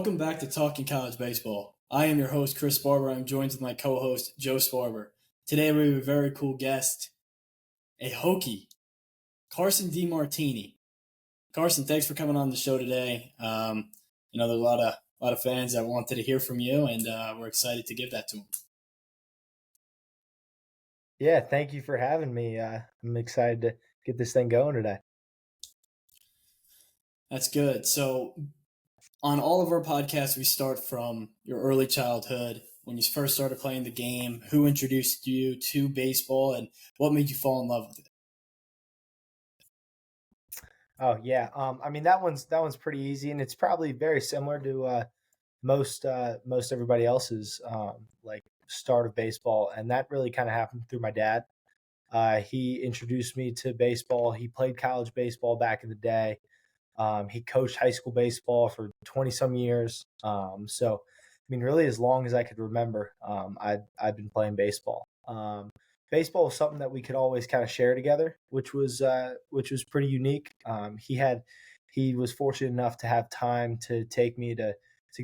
Welcome back to Talking College Baseball. I am your host, Chris Barber. I'm joined with my co-host, Joe Sparber. Today we have a very cool guest, a Hokie, Carson Demartini. Carson, thanks for coming on the show today. There's a lot of fans that wanted to hear from you, and we're excited to give that to them. Yeah, thank you for having me. I'm excited to get this thing going today. That's good. So on all of our podcasts, we start from your early childhood, when you first started playing the game, who introduced you to baseball, and what made you fall in love with it? Oh yeah, that one's pretty easy, and it's probably very similar to most everybody else's like start of baseball, and that really kind of happened through my dad. He introduced me to baseball. He played college baseball back in the day. He coached high school baseball for 20 some years. Really as long as I could remember, I've been playing baseball. Baseball was something that we could always kind of share together, which was pretty unique. He was fortunate enough to have time to take me to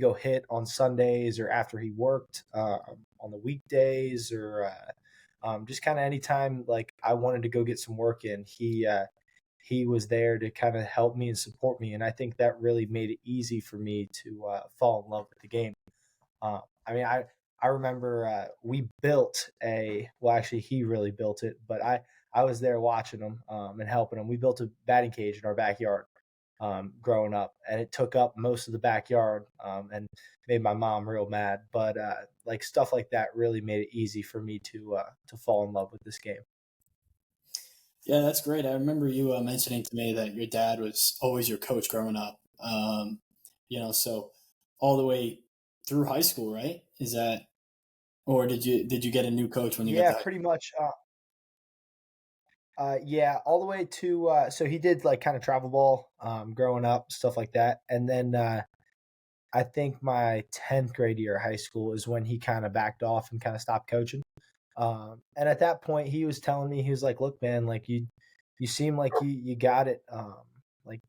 go hit on Sundays or after he worked on the weekdays or just kind of anytime like I wanted to go get some work in. He was there to kind of help me and support me, and I think that really made it easy for me to fall in love with the game. I remember we built actually he really built it, but I was there watching him and helping him. We built a batting cage in our backyard growing up, and it took up most of the backyard and made my mom real mad. But like stuff like that really made it easy for me to fall in love with this game. Yeah, that's great. I remember you mentioning to me that your dad was always your coach growing up. So all the way through high school, right? Is that, or did you get a new coach when you got Yeah, that? pretty much. Yeah, all the way to so he did like kind of travel ball growing up, stuff like that, and then I think my 10th grade year of high school is when he kind of backed off and kind of stopped coaching. And at that point, he was telling me, he was like, "Look, man, like you seem like you got it. Like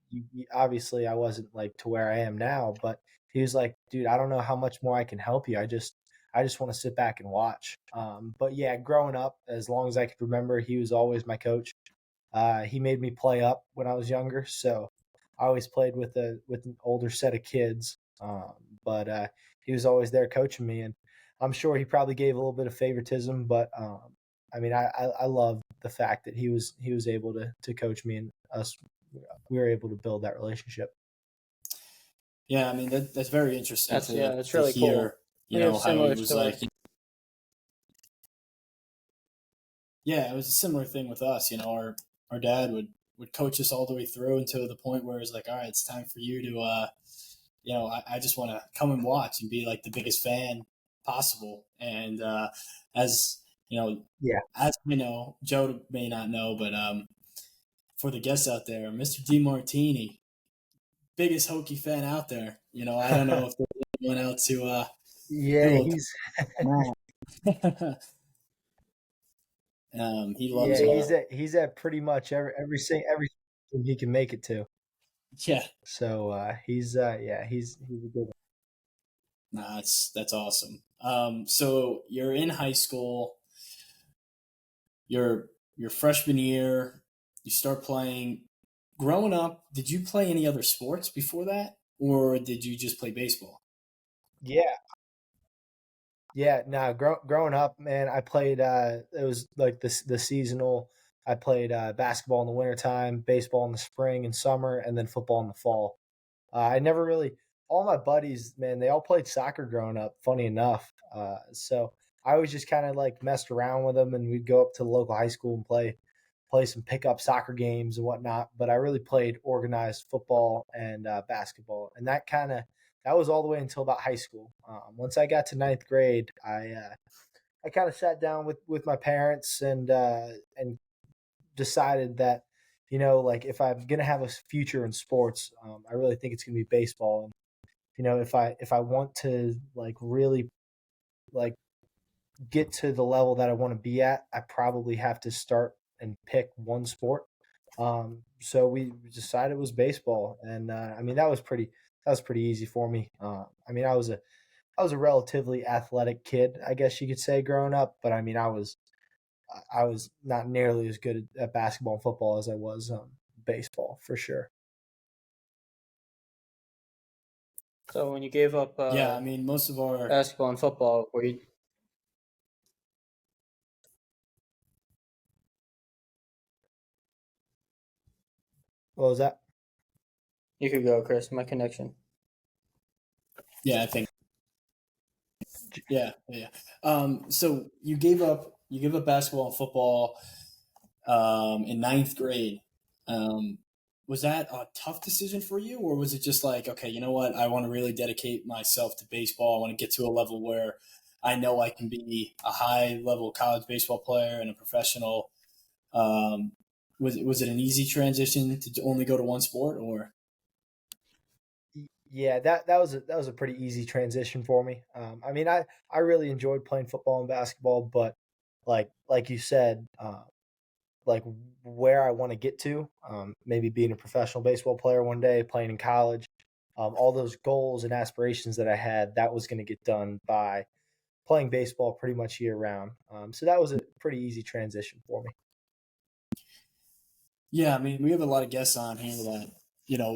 obviously, I wasn't like to where I am now, but he was like, dude, I don't know how much more I can help you. I just want to sit back and watch. But yeah, growing up, as long as I could remember, he was always my coach. He made me play up when I was younger, so I always played with an older set of kids. But he was always there coaching me, and I'm sure he probably gave a little bit of favoritism, but I love the fact that he was able to coach me, and us we were able to build that relationship. Yeah, I mean that's very interesting That's to really cool. hear. We have How he similar was stories. like. Yeah, it was a similar thing with us. Our dad would coach us all the way through until the point where it's like, all right, it's time for you to, I just want to come and watch and be like the biggest fan possible. And as Yeah, as we know, Joe may not know, but for the guests out there, Mr. DeMartini, biggest Hokie fan out there. I don't know if there's anyone else yeah, who he's will. He loves it. he's at pretty much every team he can make it to. Yeah. So he's a good one. Nah, that's awesome. So you're in high school, your freshman year, you start playing. Growing up, did you play any other sports before that, or did you just play baseball? Yeah, yeah. No, growing up, man, I played. It was like the seasonal. I played basketball in the wintertime, baseball in the spring and summer, and then football in the fall. I never really. All my buddies, man, they all played soccer growing up. Funny enough, so I always just kind of like messed around with them, and we'd go up to the local high school and play some pickup soccer games and whatnot. But I really played organized football and basketball, and that was all the way until about high school. Once I got to ninth grade, I kind of sat down with my parents and decided that like if I'm gonna have a future in sports, I really think it's gonna be baseball. And if I want to like really like get to the level that I want to be at, I probably have to start and pick one sport. So we decided it was baseball, and that was was pretty easy for me. I mean, I was a relatively athletic kid, I guess you could say, growing up. But I mean, I was not nearly as good at basketball and football as I was baseball for sure. So when you gave up Yeah, I mean, most of our basketball and football, were you? What was that? You could go, Chris. My connection. yeah, I think yeah. So you gave up basketball and football in ninth grade. Um, was that a tough decision for you, or was it just like, okay, you know what, I want to really dedicate myself to baseball. I want to get to a level where I know I can be a high level college baseball player and a professional. Um, was it an easy transition to only go to one sport, or? Yeah, that was a pretty easy transition for me. I mean, I really enjoyed playing football and basketball, but like you said, like where I want to get to, maybe being a professional baseball player one day, playing in college, all those goals and aspirations that I had, that was going to get done by playing baseball pretty much year round. So that was a pretty easy transition for me. Yeah, I mean, we have a lot of guests on here that,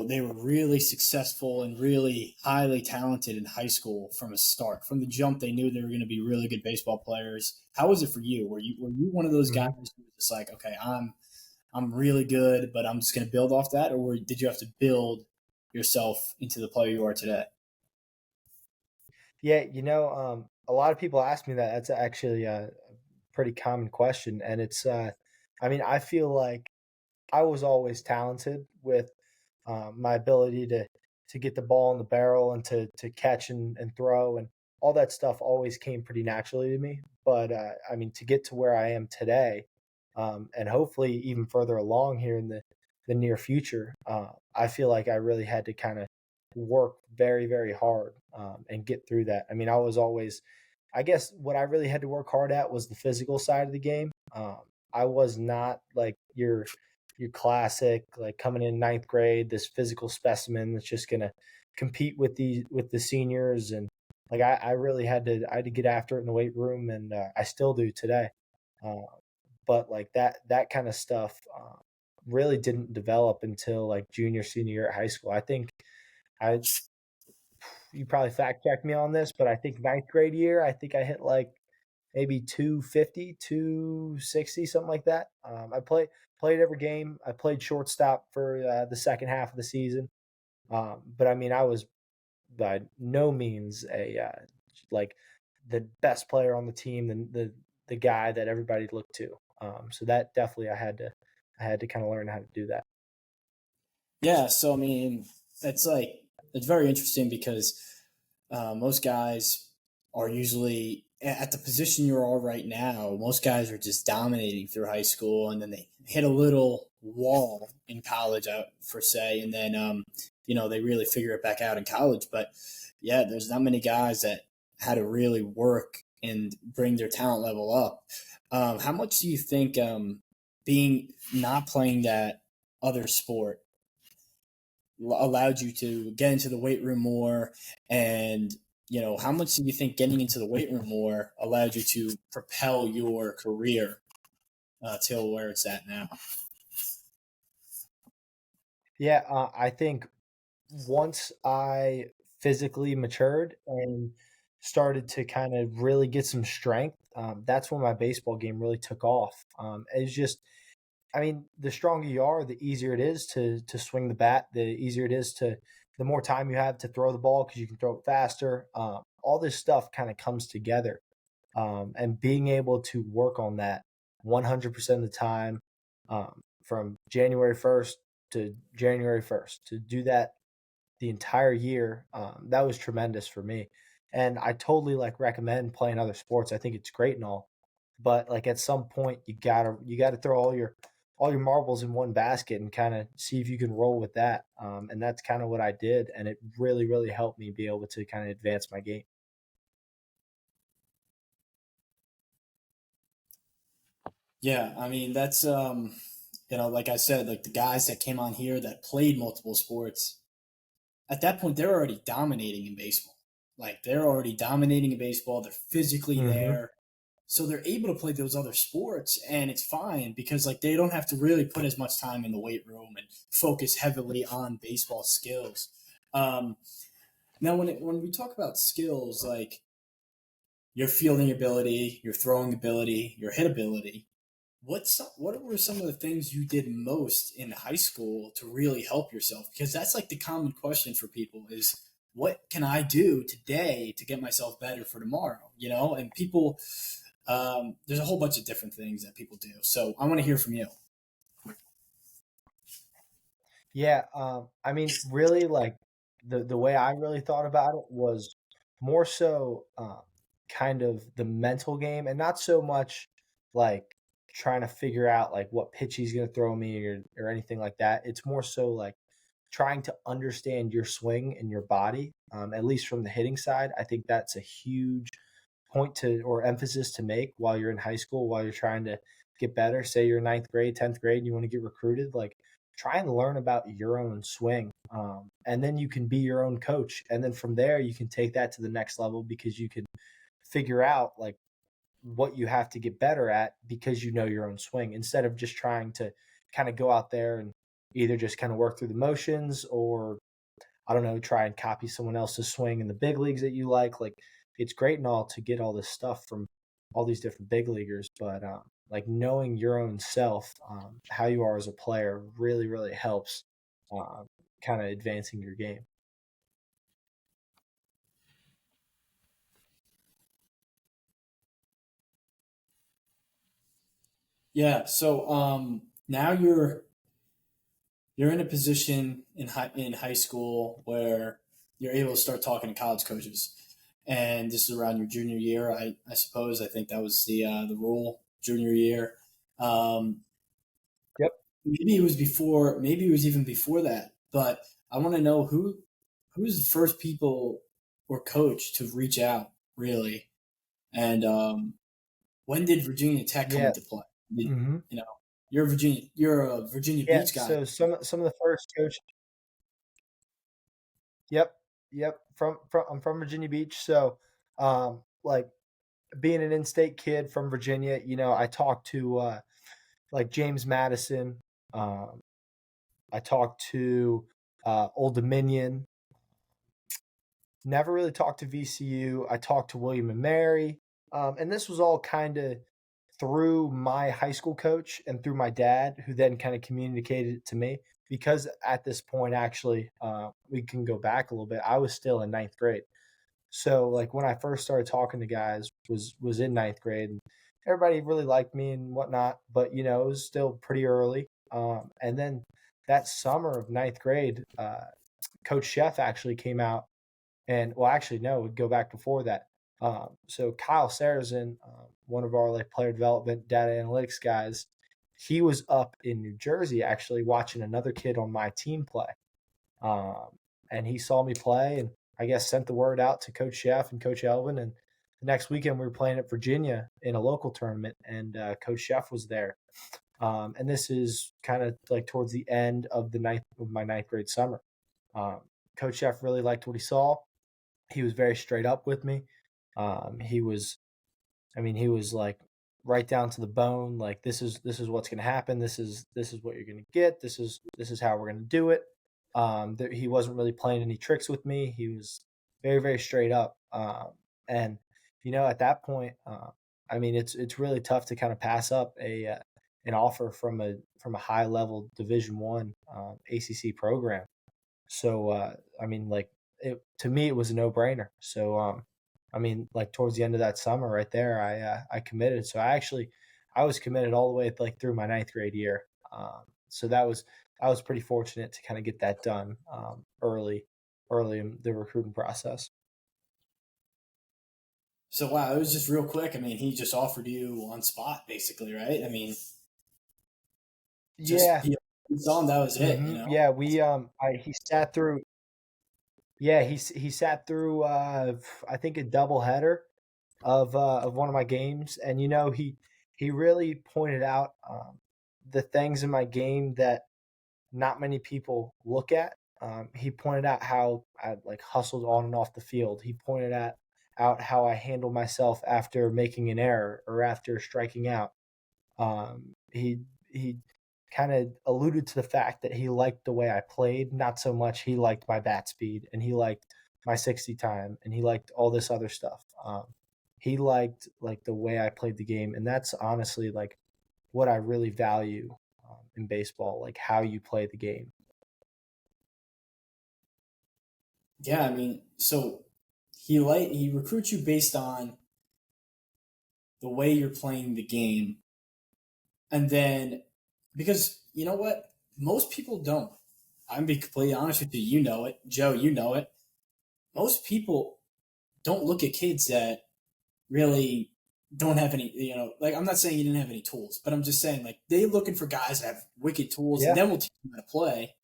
they were really successful and really highly talented in high school from a start. From the jump, they knew they were going to be really good baseball players. How was it for you? Were you one of those guys Mhm. who was just like, okay, I'm really good, but I'm just going to build off that, or did you have to build yourself into the player you are today? Yeah, a lot of people ask me that. That's actually a pretty common question, and I mean, I feel like I was always talented with my ability to get the ball in the barrel and to catch and throw and all that stuff always came pretty naturally to me. But I mean, to get to where I am today, and hopefully even further along here in the near future, I feel like I really had to kind of work very, very hard and get through that. I mean, I was always, I guess, what I really had to work hard at was the physical side of the game. I was not like your classic like coming in ninth grade, this physical specimen that's just gonna compete with the seniors and like I really I had to get after it in the weight room and I still do today. Uh, but like that kind of stuff really didn't develop until like junior senior year at high school. I think I you probably fact check me on this, but I think ninth grade year I think I hit like maybe 250, 260, something like that. I played every game. I played shortstop for the second half of the season. But I mean, I was by no means a like the best player on the team, the guy that everybody looked to. So that definitely I had to kind of learn how to do that. Yeah, so I mean, it's like it's very interesting because most guys are usually at the position you're all right now. Most guys are just dominating through high school, and then they hit a little wall in college, for say, and then they really figure it back out in college. But yeah, there's not many guys that had to really work and bring their talent level up. How much do you think being not playing that other sport allowed you to get into the weight room more, and how much do you think getting into the weight room more allowed you to propel your career till where it's at now? Yeah, I think once I physically matured and started to kind of really get some strength, that's when my baseball game really took off. It's just, I mean, the stronger you are, the easier it is to swing the bat. The easier it is the more time you have to throw the ball because you can throw it faster. All this stuff kind of comes together, and being able to work on that 100% of the time, from January 1st to January 1st, to do that the entire year, that was tremendous for me. And I totally like recommend playing other sports. I think it's great and all, but like at some point you gotta throw all your marbles in one basket and kind of see if you can roll with that. And that's kind of what I did, and it really really helped me be able to kind of advance my game. Yeah, I mean, that's like I said, like the guys that came on here that played multiple sports, at that point they're already dominating in baseball. Like they're already dominating in baseball. They're physically there. So they're able to play those other sports, and it's fine because like they don't have to really put as much time in the weight room and focus heavily on baseball skills. Um, Now, when we talk about skills, like your fielding ability, your throwing ability, your hit ability, what were some of the things you did most in high school to really help yourself? Because that's like the common question for people is what can I do today to get myself better for tomorrow? You know, and people, there's a whole bunch of different things that people do. So I want to hear from you. Yeah, I mean, really, like the way I really thought about it was more so kind of the mental game, and not so much like trying to figure out like what pitch he's going to throw me or anything like that. It's more so like trying to understand your swing and your body, at least from the hitting side. I think that's a huge point to or emphasis to make while you're in high school, while you're trying to get better. Say you're ninth grade, 10th grade, and you want to get recruited, like try and learn about your own swing. And then you can be your own coach. And then from there, you can take that to the next level because you can figure out like what you have to get better at because you know your own swing instead of just trying to kind of go out there and either just kind of work through the motions or I don't know, try and copy someone else's swing in the big leagues that you like. Like it's great and all to get all this stuff from all these different big leaguers, but like knowing your own self, how you are as a player, really, really helps kind of advancing your game. Yeah. So now you're in a position in high school where you're able to start talking to college coaches, and this is around your junior year, I suppose. I think that was the rule, junior year. Um, Yep. Maybe it was before. Maybe it was even before that. But I want to know who's the first people or coach to reach out really, and when did Virginia Tech come Yeah. into play? You hmm know, you're a Virginia Yeah. Beach guy. So some of the first coaches. Yep. Yep. From I'm from Virginia Beach, so like being an in-state kid from Virginia, you know, I talked to like James Madison. Um, I talked to Old Dominion. Never really talked to VCU. I talked to William and Mary, and this was all kind of through my high school coach and through my dad, who then kind of communicated it to me. Because at this point, actually, we can go back a little bit. I was still in ninth grade, so like when I first started talking to guys was in ninth grade, and everybody really liked me and whatnot. But you know, it was still pretty early. And then that summer of ninth grade, Coach Chef actually came out and well, actually, no, we'd go back before that. So Kyle Sarrazin, one of our like player development data analytics guys, he was up in New Jersey actually watching another kid on my team play, um, and he saw me play, and I guess sent the word out to Coach Chef and Coach Elvin. And the next weekend we were playing at Virginia in a local tournament, and Coach Chef was there. And this is kind of like towards the end of my ninth grade summer. Um, Coach Chef really liked what he saw. He was very straight up with me. He was, I mean, he was like right down to the bone. Like this is what's going to happen. This is what you're going to get. This is how we're going to do it. He wasn't really playing any tricks with me. He was very very straight up. And you know, at that point, I mean, it's really tough to kind of pass up a an offer from a high level Division 1 ACC program. So I mean, like to me, it was a no brainer. So I mean, like towards the end of that summer, right there, I committed. So I was committed all the way like through my ninth grade year. So I was pretty fortunate to kind of get that done early in the recruiting process. So wow, it was just real quick. I mean, he just offered you on spot, basically, right? I mean, just Yeah. he saw him, that was it, you know. Yeah. He sat through. Yeah, he sat through. I think a double header of one of my games, and you know he really pointed out the things in my game that not many people look at. He pointed out how I like hustled on and off the field. He pointed out how I handle myself after making an error or after striking out. He kind of alluded to the fact that he liked the way I played, not so much he liked my bat speed and he liked my 60 time and he liked all this other stuff. He liked like the way I played the game, and that's honestly like what I really value in baseball, like how you play the game. Yeah, I mean, so he recruits you based on the way you're playing the game, and then because you know what, most people don't. I'm being completely honest with you. You know it, Joe. You know it. Most people don't look at kids that really don't have any. Like I'm not saying you didn't have any tools, but I'm just saying like they're looking for guys that have wicked tools, and Yeah. then we'll teach them how to play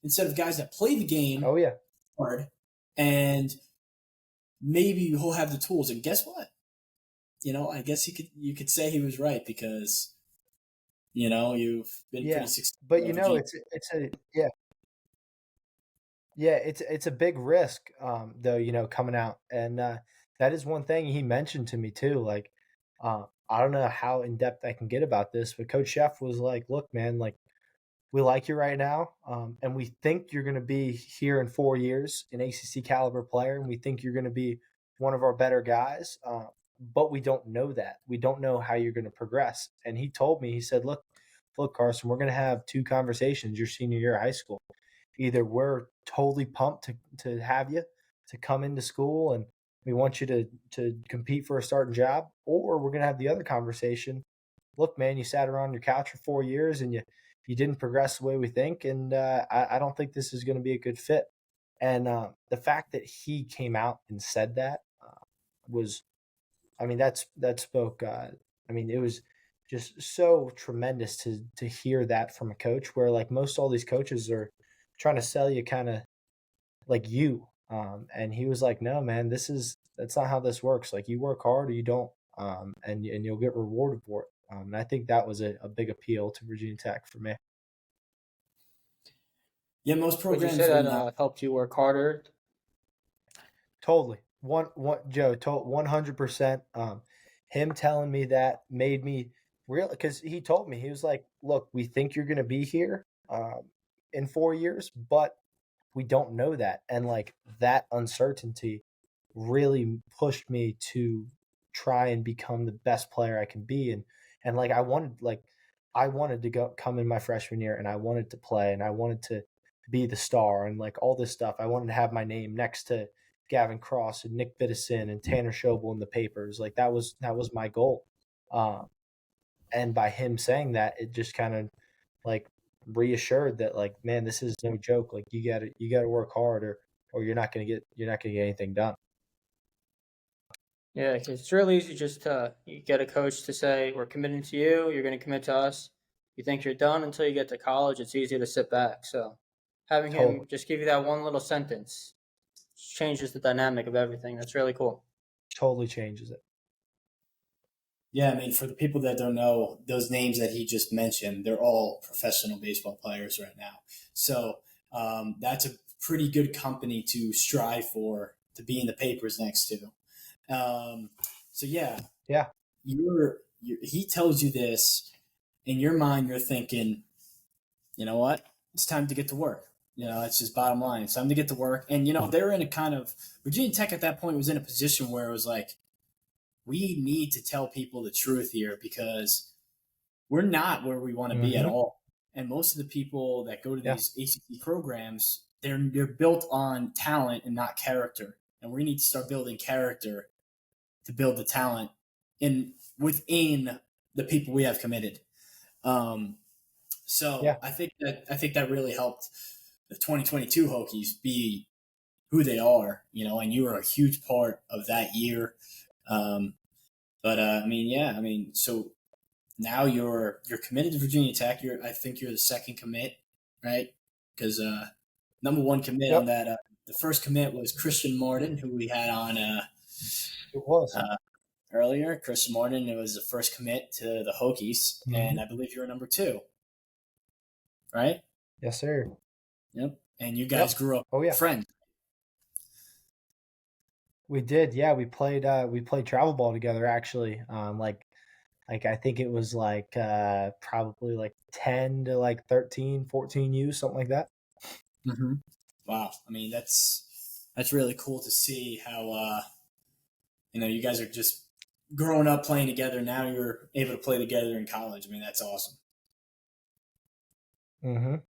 instead of guys that play the game Oh yeah. hard and maybe he'll have the tools. And guess what? I guess you could say he was right because you've been Yeah. pretty successful. But in Virginia. it's a yeah, it's a big risk though, coming out. And that is one thing he mentioned to me too. Like I don't know how in depth I can get about this, but Coach Chef was like, "Look, man, like we like you right now, and we think you're going to be here in 4 years, an ACC caliber player, and we think you're going to be one of our better guys. But we don't know that. We don't know how you're going to progress." And he told me, he said, look, Carson, we're going to have two conversations your senior year of high school. Either we're totally pumped to have you to come into school and we want you to compete for a starting job, or we're going to have the other conversation. Look, man, you sat around your couch for 4 years and you didn't progress the way we think, and I don't think this is going to be a good fit. And the fact that he came out and said that was, I mean, that spoke. I mean, it was just so tremendous to hear that from a coach. Where like most all these coaches are trying to sell you kind of like you, and he was like, "No, man, that's not how this works. Like you work hard or you don't, and you'll get rewarded for it." And I think that was a big appeal to Virginia Tech for me. Yeah, most Would you programs say will that not. helped you work harder? Totally. Joe, 100%. Him telling me that made me real because he told me, he was like, look, we think you're going to be here in 4 years, but we don't know that. And like that uncertainty really pushed me to try and become the best player I can be. And like, I wanted to come in my freshman year and I wanted to play and I wanted to be the star and like all this stuff. I wanted to have my name next to Gavin Cross and Nick Biddison and Tanner Schobel in the papers. Like that was my goal. Um, and by him saying that, it just kind of like reassured that like, man, this is no joke. Like you gotta work hard or you're not gonna get anything done. Yeah, 'cause it's really easy just to you get a coach to say we're committing to you, you're going to commit to us. You think you're done until you get to college. It's easy to sit back. So having him Totally, just give you that one little sentence changes the dynamic of everything. That's really cool. totally changes it. Yeah, I mean, for the people that don't know, those names that he just mentioned, they're all professional baseball players right now. So that's a pretty good company to strive for to be in the papers next to. So yeah, Yeah, he tells you this in your mind. You're thinking, you know what? It's time to get to work. It's just bottom line. It's time to get to work. And they're in a kind of Virginia Tech at that point was in a position where it was like, we need to tell people the truth here because we're not where we want to be at mm-hmm. all. And most of the people that go to Yeah, these ACC programs, they're built on talent and not character. And we need to start building character to build the talent within the people we have committed. So yeah, I think that really helped the 2022 Hokies be who they are, and you were a huge part of that year. But I mean, yeah, I mean, so now you're committed to Virginia Tech. I think you're the second commit, right? Because number one commit on yep, that. The first commit was Christian Martin, who we had on it was. earlier. Christian Martin, it was the first commit to the Hokies, Mm-hmm. and I believe you were number two, right? Yes, sir. Yep. and you guys Yep. grew up Oh yeah. friends. We did. Yeah, we played travel ball together actually. Like I think it was like probably like 10 to like 13, 14 U, something like that. Mm-hmm. Wow, I mean that's really cool to see how you guys are just growing up playing together. Now you're able to play together in college. I mean, that's awesome. Mhm.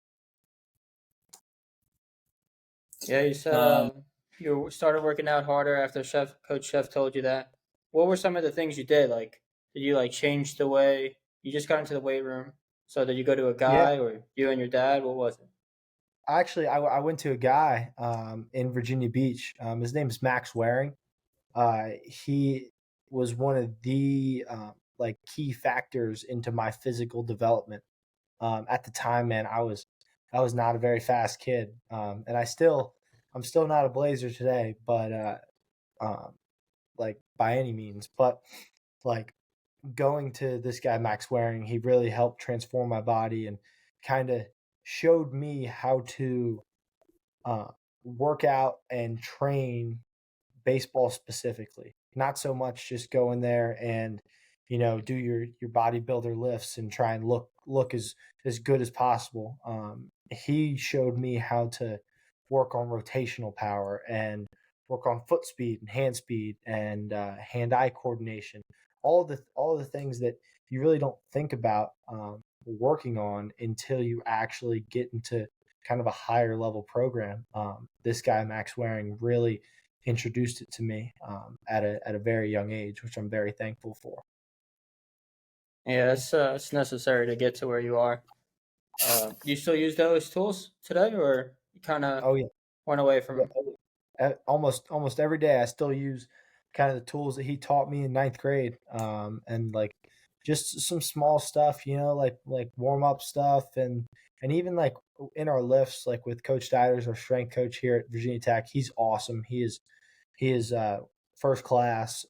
Yeah, you said Um, you started working out harder after Coach Chef told you that. What were some of the things you did? Like, did you like change the way you just got into the weight room? So did you go to a Yeah. guy or you and your dad? What was it? Actually, I went to a guy in Virginia Beach. His name is Max Waring. He was one of the like key factors into my physical development. At the time, man, I was not a very fast kid, and I'm still not a blazer today, but um, like by any means. But like going to this guy Max Waring, he really helped transform my body and kind of showed me how to uh, work out and train baseball specifically. Not so much just go in there and do your bodybuilder lifts and try and look as good as possible. He showed me how to work on rotational power and work on foot speed and hand speed and hand-eye coordination. All the things that you really don't think about working on until you actually get into kind of a higher level program. This guy Max Waring really introduced it to me at a very young age, which I'm very thankful for. Yeah, it's necessary to get to where you are. You still use those tools today, or you kind of Oh yeah, went away from yeah. them? Almost every day I still use kind of the tools that he taught me in ninth grade, and like just some small stuff, like warm up stuff and even like in our lifts, like with Coach Diders, our strength coach here at Virginia Tech. He's awesome. He is first class.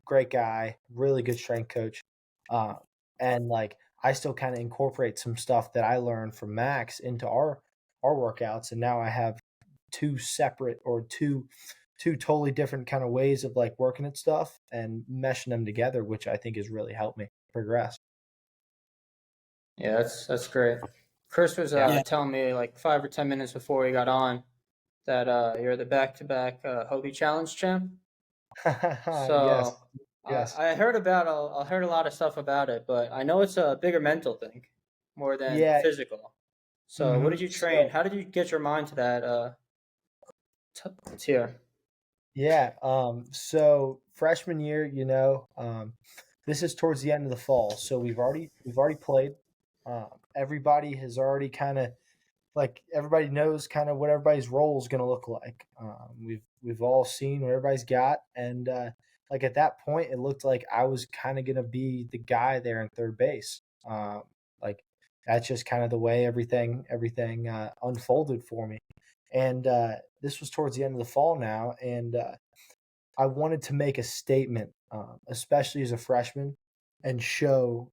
Great guy, really good strength coach. Uh, and like I still kind of incorporate some stuff that I learned from Max into our workouts, and now I have two separate or two totally different kind of ways of like working at stuff and meshing them together, which I think has really helped me progress. Yeah, that's great. Chris was Yeah. yeah, telling me like 5 or 10 minutes before we got on that you're the back-to-back Hobie Challenge champ. Yes. So Yes. I heard about I heard a lot of stuff about it, but I know it's a bigger mental thing more than Yeah. physical. So what did Hmm. you train? So How did you get your mind to that tier? yeah. So freshman year, this is towards the end of the fall, so we've already played. Everybody has already kind of like everybody knows kind of what everybody's role is going to look like. We've all seen what everybody's got, and like at that point, it looked like I was kind of going to be the guy there in third base. Like that's just kind of the way everything unfolded for me. And this was towards the end of the fall now, and I wanted to make a statement, especially as a freshman, and show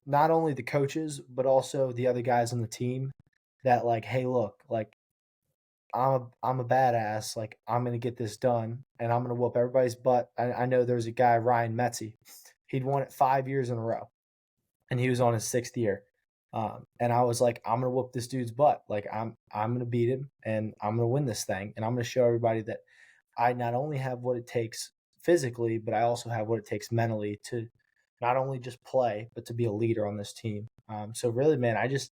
not only the coaches but also the other guys on the team that like, hey, look, like I'm a badass. Like I'm gonna get this done, and I'm gonna whoop everybody's butt. I know there's a guy Ryan Metzi. He'd won it 5 years in a row, and he was on his sixth year. And I was like, I'm gonna whoop this dude's butt. Like I'm gonna beat him, and I'm gonna win this thing, and I'm gonna show everybody that I not only have what it takes physically, but I also have what it takes mentally to not only just play, but to be a leader on this team. So really, man, I just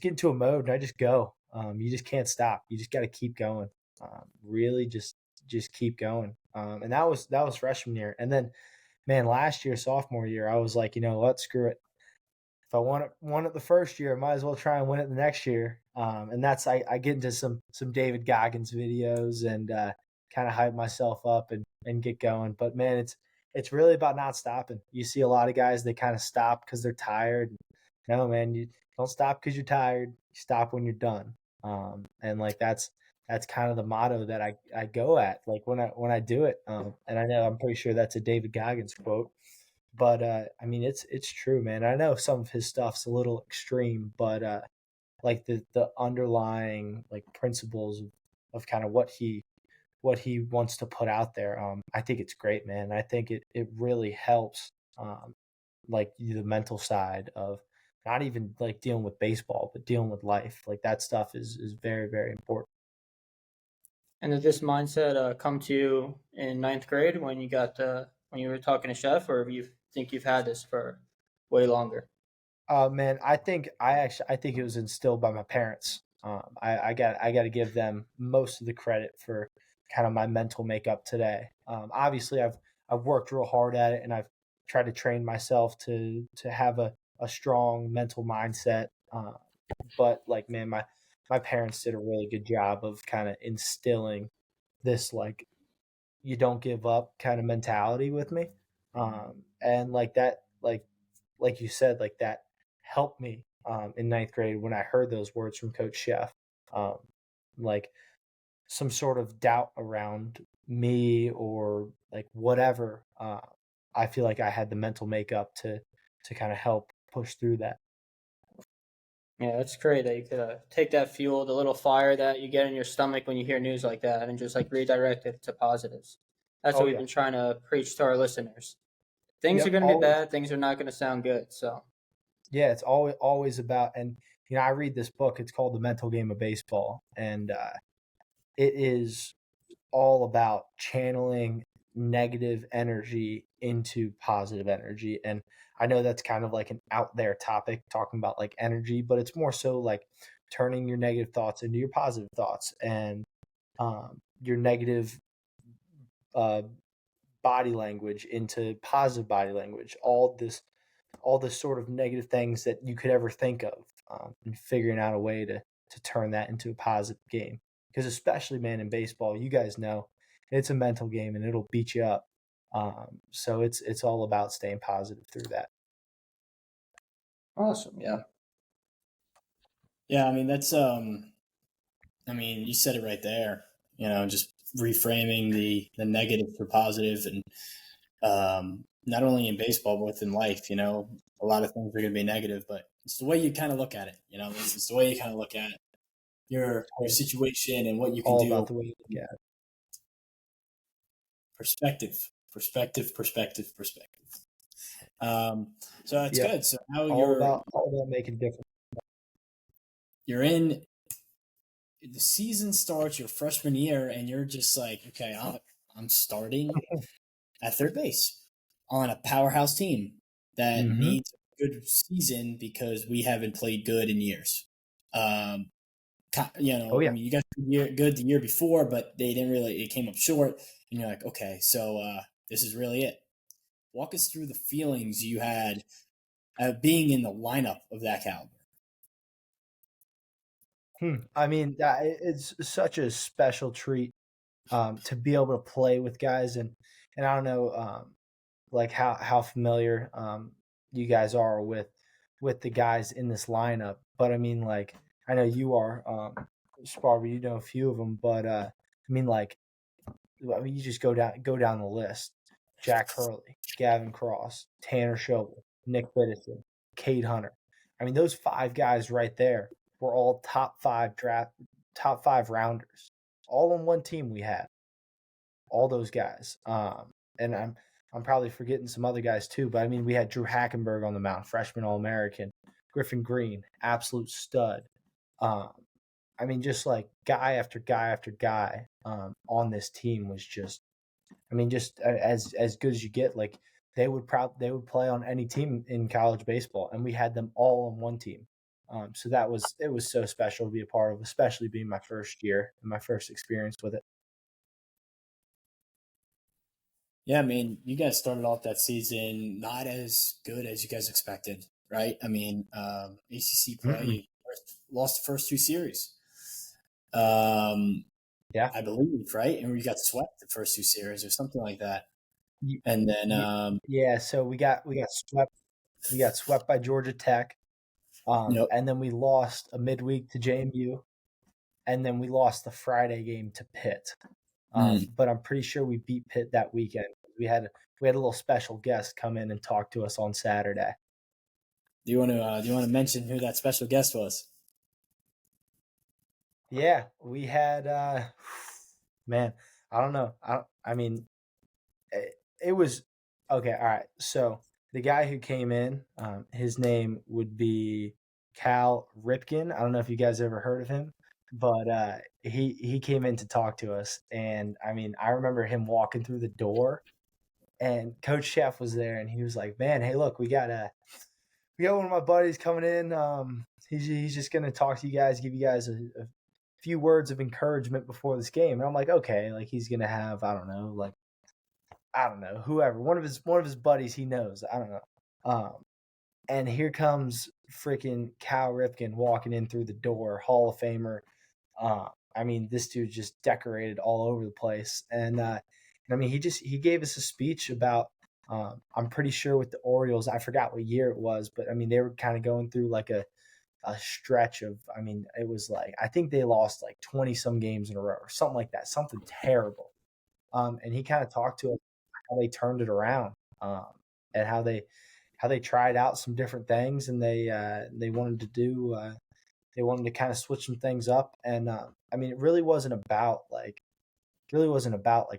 get into a mode and I just go. You just can't stop. You just got to keep going. Really, just keep going. And that was freshman year, and then man, last year, sophomore year, I was like, you know what, screw it. If I won it the first year, I might as well try and win it the next year. And that's I get into some David Goggins videos and kind of hype myself up and get going. But man, it's really about not stopping. You see a lot of guys they kind of stop because they're tired. No, man, you don't stop because you're tired. You stop when you're done. And like that's kind of the motto that I go at like when I do it. And I know I'm pretty sure that's a David Goggins quote. But I mean, it's true, man. I know some of his stuff's a little extreme, but like the underlying like principles of kind of what he wants to put out there. I think it's great, man. I think it really helps like the mental side of not even like dealing with baseball, but dealing with life. Like that stuff is very, very important. And did this mindset come to you in ninth grade when when you were talking to Chef, or you think you've had this for way longer? Man, I think it was instilled by my parents. I got to give them most of the credit for kind of my mental makeup today. Obviously, I've worked real hard at it, and I've tried to train myself to have a strong mental mindset. But like, man, my parents did a really good job of kind of instilling this like you don't give up kind of mentality with me. And like that, like you said, like that helped me in ninth grade when I heard those words from Coach Chef. Um, like some sort of doubt around me or like whatever. I feel like I had the mental makeup to kind of help push through that. Yeah, it's great that you could take that fuel, the little fire that you get in your stomach when you hear news like that, and just like redirect it to positives. That's what Oh we've yeah, been trying to preach to our listeners. Things are yep, going to be always. bad. Things are not going to sound good. So Yeah, it's always about, and I read this book. It's called The Mental Game of Baseball, and it is all about channeling negative energy into positive energy. And I know that's kind of like an out there topic talking about like energy, but it's more so like turning your negative thoughts into your positive thoughts and your negative uh, body language into positive body language. All this sort of negative things that you could ever think of, and figuring out a way to turn that into a positive game. Because especially, man, in baseball, you guys know it's a mental game and it'll beat you up. So it's all about staying positive through that. awesome. Yeah. Yeah, I mean that's I mean you said it right there. You know, just reframing the negative for positive, and not only in baseball but within life. You know, a lot of things are going to be negative, but it's the way you kind of look at it. You know, it's the way you kind of look at your All, situation and what you can all do. about the way you look at it. Perspective, perspective, perspective, perspective. So that's Yep. good. So now All about making a difference. you're in the season starts your freshman year, and you're just like, okay, I'm starting at third base on a powerhouse team that Mm-hmm. needs a good season because we haven't played good in years. Um, you Oh know, I yeah. mean, you got good the year before, but they didn't really. It came up short, and you're like, okay, so this is really it. Walk us through the feelings you had being in the lineup of that caliber. I mean, it's such a special treat to be able to play with guys, and I don't know like how familiar you guys are with the guys in this lineup, but I mean like I know you are, Sparber, you know a few of them, but I mean like I mean you just go down the list: Jack Hurley, Gavin Cross, Tanner Schobel, Nick Biddison, Cade Hunter. I mean those five guys right there were all top five rounders, all on one team we had all those guys. And I'm probably forgetting some other guys too, but I mean we had Drew Hackenberg on the mound, freshman All American, Griffin Green, absolute stud. Um, I mean just like guy after guy after guy on this team was just, I mean just as good as you get. Like they would play on any team in college baseball, and we had them all on one team. So it was so special to be a part of, especially being my first year and my first experience with it. Yeah, I mean, you guys started off that season not as good as you guys expected, right? I mean, ACC play, Mm-mm. you lost the first two series, um, Yeah. I believe, right? And you got swept the first two series or something like that. Y- And then, Yeah, so we got swept. We got swept by Georgia Tech, nope. and then we lost a midweek to JMU, and then we lost the Friday game to Pitt. Mm. But I'm pretty sure we beat Pitt that weekend. We had a little special guest come in and talk to us on Saturday. Do you want to mention who that special guest was? Yeah, we had man, I don't know. I mean, it was okay. All right, so the guy who came in, his name would be Cal Ripken. I don't know if you guys ever heard of him, but he came in to talk to us, and I mean, I remember him walking through the door, and Coach Chef was there, and he was like, "Man, hey, look, we got one of my buddies coming in. He's just gonna talk to you guys, give you guys a few words of encouragement before this game." And I'm like, okay, like he's gonna have, I don't know, whoever, one of his buddies he knows. I don't know. Um, and here comes freaking Cal Ripken walking in through the door, Hall of Famer. I mean, this dude just decorated all over the place, and I mean, he gave us a speech about. I'm pretty sure with the Orioles, I forgot what year it was, but I mean, they were kind of going through like a stretch of, I mean, it was like, I think they lost like 20 some games in a row or something like that, something terrible. And he kind of talked to us how they turned it around, um, and how they tried out some different things, and they wanted to do, they wanted to kind of switch some things up. And I mean, it really wasn't about like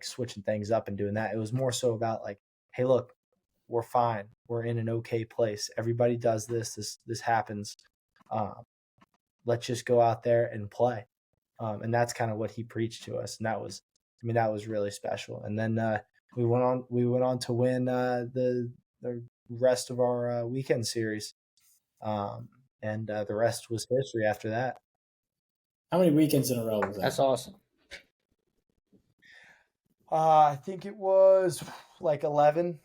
switching things up and doing that. It was more so about like, hey, look, we're fine. We're in an okay place. Everybody does this. This happens. Um, let's just go out there and play. And that's kind of what he preached to us, and I mean, that was really special. And then we went on to win the rest of our weekend series, and the rest was history after that. How many weekends in a row was that? That's awesome. I think it was like 11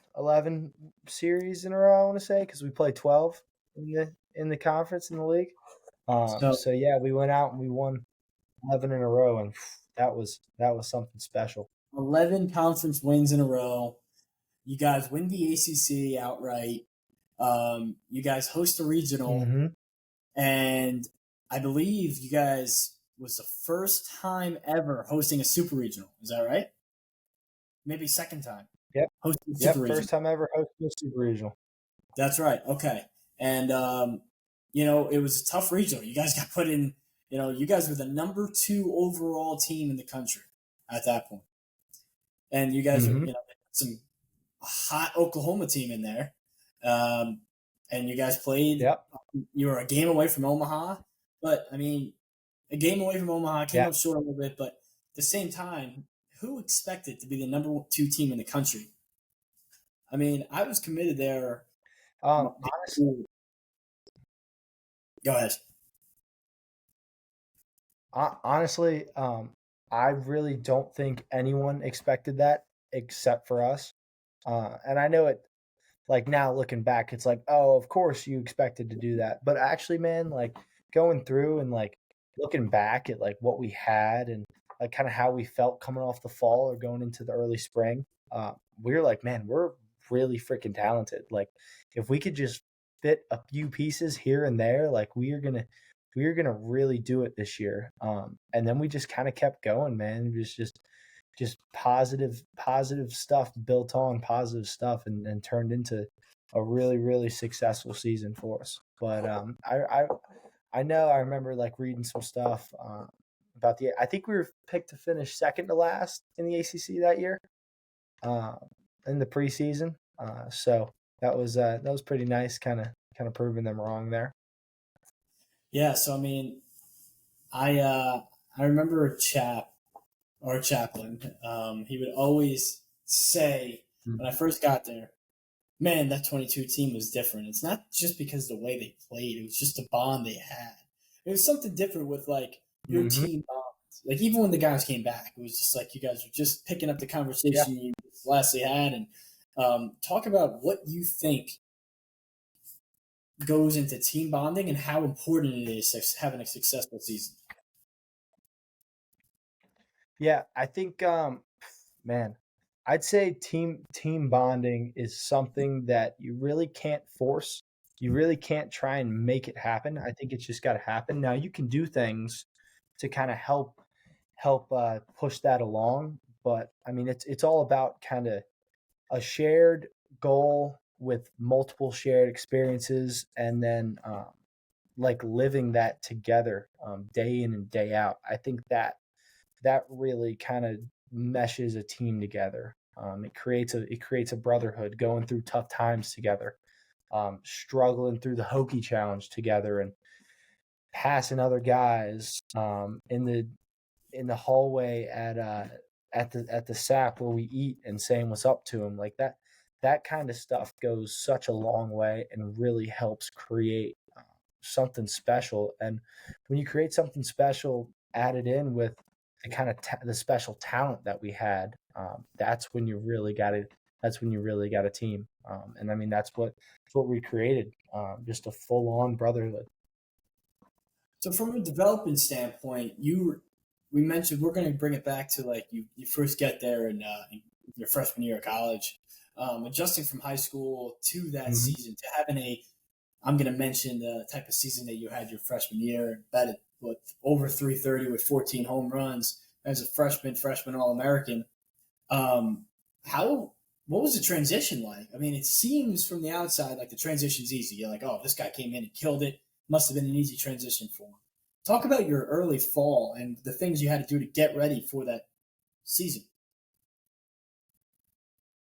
series in a row. I want to say because we played 12 in the conference in the league. So So yeah, we went out and we won 11 in a row, and that was something special. 11 conference wins in a row. You guys win the ACC outright. You guys host a regional, Mm-hmm. and I believe you guys was the first time ever hosting a super regional. Is that right? Maybe second time Yep. hosting a super Yep. regional. First time ever hosting a super regional. That's right. Okay. And, you know, it was a tough regional. You guys got put in, you know, you guys were the number 2 overall team in the country at that point. And you guys are, Mm-hmm. you know, some hot Oklahoma team in there. And you guys played, Yep. you were a game away from Omaha. But, I mean, a game away from Omaha came Yeah. up short a little bit. But at the same time, who expected to be the number 2 team in the country? I mean, I was committed there. Honestly, Go ahead. honestly, I really don't think anyone expected that except for us. And I know it, like now looking back, it's like, oh, of course you expected to do that. But actually, man, like going through and like looking back at like what we had and like kind of how we felt coming off the fall or going into the early spring, we were like, man, we're really freaking talented. Like if we could just fit a few pieces here and there, like we are gonna really do it this year. And then we just kind of kept going, man. It was just positive stuff built on positive stuff, and turned into a really really successful season for us. But I know I remember like reading some stuff about the. I think we were picked to finish second to last in the ACC that year, uh, in the preseason. So that was pretty nice, kind of proving them wrong there. Yeah, so I mean, I remember our chaplain. He would always say when I first got there, "Man, that 22 team was different. It's not just because of the way they played; it was just the bond they had. It was something different with like your Mm-hmm. team bond. Like even when the guys came back, it was just like you guys were just picking up the Yeah. conversation you lastly had, and talk about what you think goes into team bonding and how important it is having a successful season." Yeah, I think man, I'd say team bonding is something that you really can't force. You really can't try and make it happen. I think it's just got to happen. Now you can do things to kind of help push that along, but I mean it's all about kind of a shared goal with multiple shared experiences, and then like living that together, day in and day out. I think that really kind of meshes a team together. It creates a brotherhood, going through tough times together, struggling through the hokey challenge together, and passing other guys in the hallway at the SAP where we eat and saying what's up to them. Like that kind of stuff goes such a long way and really helps create something special. And when you create something special added in with the kind of the special talent that we had, that's when you really got it. That's when you really got a team. And I mean, that's what we created, just a full on brotherhood. So from a development standpoint, we mentioned we're going to bring it back to like you first get there in your freshman year of college, adjusting from high school to that season to having I'm going to mention the type of season that you had your freshman year, batted with over 330 with 14 home runs as a freshman All-American. What was the transition like? I mean, it seems from the outside like the transition's easy. You're like, oh, this guy came in and killed it. Must have been an easy transition for him. Talk about your early fall and the things you had to do to get ready for that season.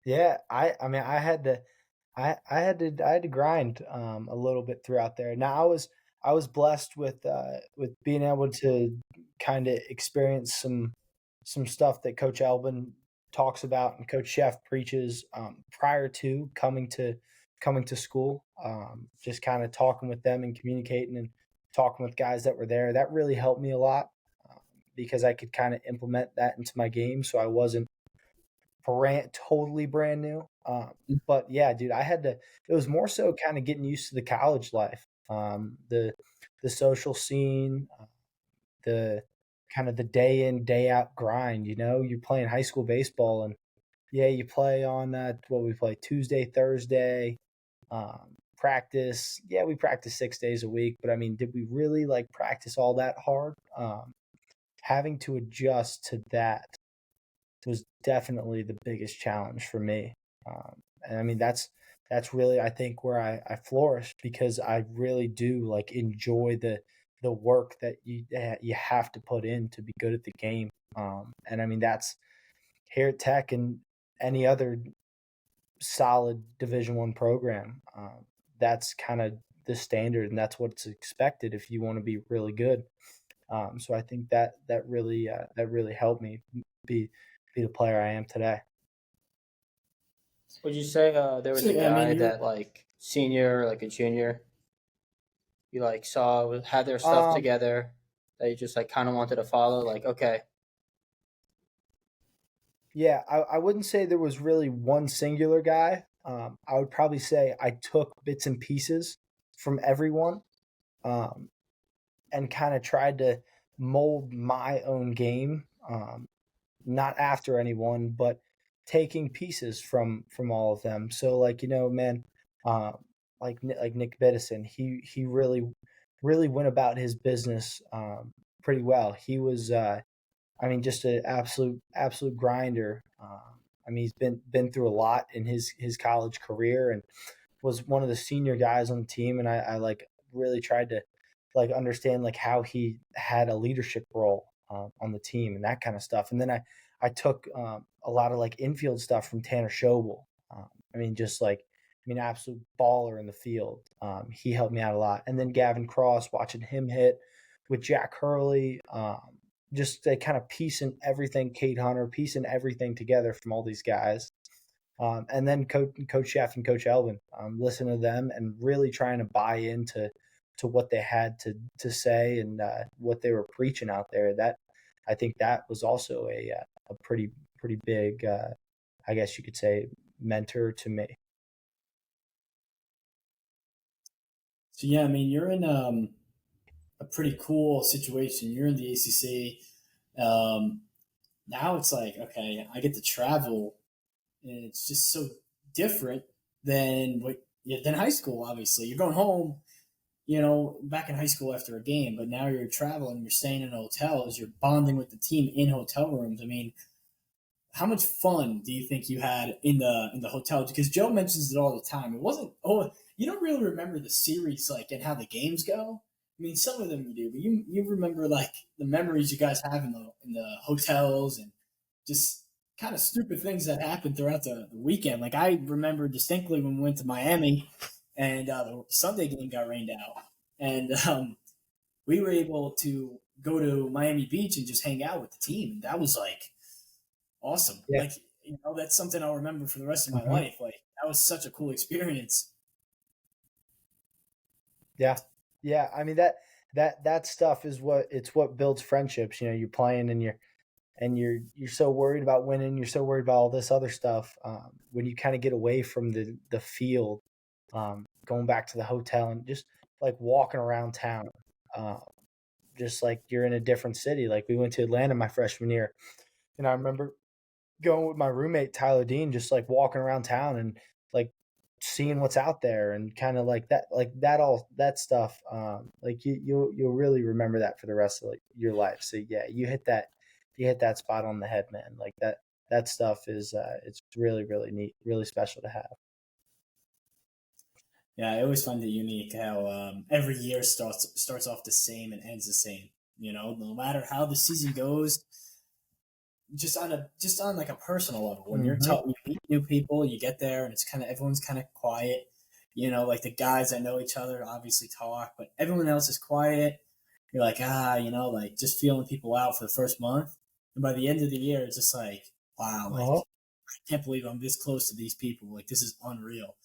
Yeah, I mean, I had to grind a little bit throughout there. Now I was blessed with being able to kind of experience some stuff that Coach Elvin talks about and Coach Chef preaches prior to coming to school. Just kind of talking with them and communicating and talking with guys that were there. That really helped me a lot because I could kind of implement that into my game, so I wasn't totally brand new. But yeah, dude, I had to. It was more so kind of getting used to the college life, the social scene, the kind of the day in day out grind. You know, you're playing high school baseball, and yeah, you play on what we play Tuesday, Thursday. Practice, yeah, we practice 6 days a week, but I mean, did we really like practice all that hard? Having to adjust to that was definitely the biggest challenge for me. And I mean, that's really, I think, where I flourished because I really do like enjoy the work that you have to put in to be good at the game. And I mean, that's here at Tech and any other solid Division I program. That's kind of the standard, and that's what's expected if you want to be really good. So I think that really helped me be the player I am today. Would you say there was a guy that like senior, like a junior, you like saw had their stuff together that you just like kind of wanted to follow? Like, okay. Yeah, I wouldn't say there was really one singular guy. I would probably say I took bits and pieces from everyone, and kind of tried to mold my own game, not after anyone, but taking pieces from all of them. So like, you know, man, like Nick Biddison, he really went about his business pretty well. He was I mean, just an absolute grinder. I mean, he's been through a lot in his college career and was one of the senior guys on the team. And I like really tried to like understand like how he had a leadership role on the team and that kind of stuff. And then I took a lot of like infield stuff from Tanner Schobel. I mean, just like absolute baller in the field. He helped me out a lot. And then Gavin Cross, watching him hit with Jack Hurley. Just kind of piecing everything, Kate Hunter, piecing everything together from all these guys. And then Coach Chef and Coach Elvin, listen to them and really trying to buy into what they had to say and what they were preaching out there. That I think that was also a pretty big, I guess you could say, mentor to me. So yeah, I mean, you're in a pretty cool situation. You're in the ACC. Now it's like, okay, I get to travel, and it's just so different than high school. Obviously, you're going home, back in high school after a game, but now you're traveling. You're staying in hotels. You're bonding with the team in hotel rooms. I mean, how much fun do you think you had in the hotel? Because Joe mentions it all the time. It wasn't. Oh, you don't really remember the series like and how the games go. I mean, some of them you do, but you remember like the memories you guys have in the hotels and just kind of stupid things that happened throughout the weekend. Like I remember distinctly when we went to Miami and the Sunday game got rained out, and we were able to go to Miami Beach and just hang out with the team. And that was like awesome. Yeah. Like, that's something I'll remember for the rest of my Mm-hmm. life. Like that was such a cool experience. Yeah. Yeah. I mean that stuff is what builds friendships. You're playing and you're so worried about winning, you're so worried about all this other stuff. When you kind of get away from the field, going back to the hotel and just like walking around town, uh, just like you're in a different city. Like we went to Atlanta my freshman year, and I remember going with my roommate Tyler Dean, just like walking around town and like seeing what's out there and kind of like that all that stuff. Like you'll really remember that for the rest of like your life. So yeah, you hit that spot on the head, man. Like that stuff is it's really really neat, really special to have. Yeah, I always find it unique how every year starts off the same and ends the same. No matter how the season goes, just on like a personal level. When Mm-hmm. you meet new people, you get there and it's kind of everyone's kind of quiet. Like the guys that know each other obviously talk, but everyone else is quiet. You're like like just feeling people out for the first month, and by the end of the year, it's just like wow, like Uh-huh. I can't believe I'm this close to these people. Like this is unreal.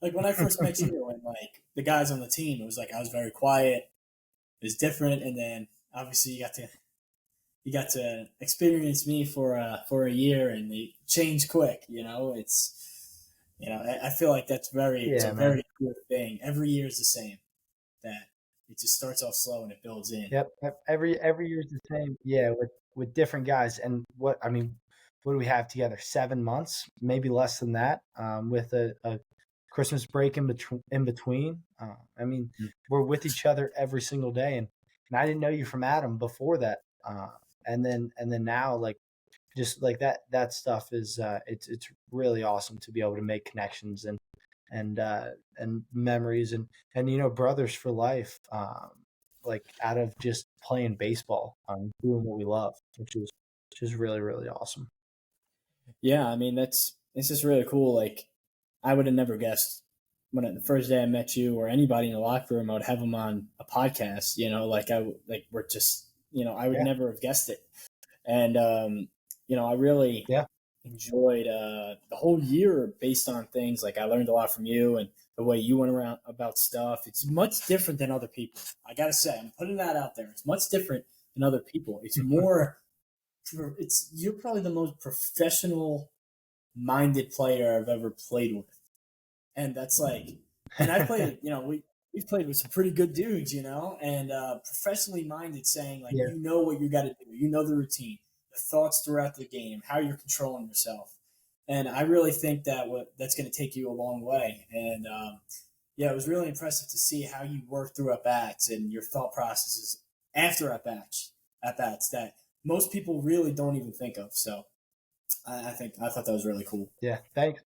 Like when I first met you and like the guys on the team, it was like I was very quiet. It was different, and then obviously you got to experience me for a year, and it changed quick. It's I feel like it's Yeah, a man. very good thing. Every year is the same. That it just starts off slow and it builds in. Yep. Every year is the same. Yeah, with different guys. And what do we have together? 7 months, maybe less than that. With a Christmas break in between. I mean, we're with each other every single day, and I didn't know you from Adam before that. And then now, like just like that stuff is it's really awesome to be able to make connections and memories and brothers for life, like out of just playing baseball, doing what we love, which is really really awesome. Yeah, I mean it's just really cool. Like I would have never guessed when the first day I met you or anybody in the locker room, I would have them on a podcast. Like like we're just I would Yeah. never have guessed it. And I really Yeah. enjoyed the whole year based on things like I learned a lot from you and the way you went around about stuff. It's much different than other people. I gotta say, I'm putting that out there. It's much different than other people. It's more. It's you're probably the most professional minded player I've ever played with, and that's like, and I played. We've played with some pretty good dudes, and professionally minded, saying like Yeah. you know what you got to do, the routine, the thoughts throughout the game, how you're controlling yourself, and I really think that's going to take you a long way. And yeah, it was really impressive to see how you work through at bats and your thought processes after at bats that most people really don't even think of. So I thought that was really cool. Yeah. Thanks,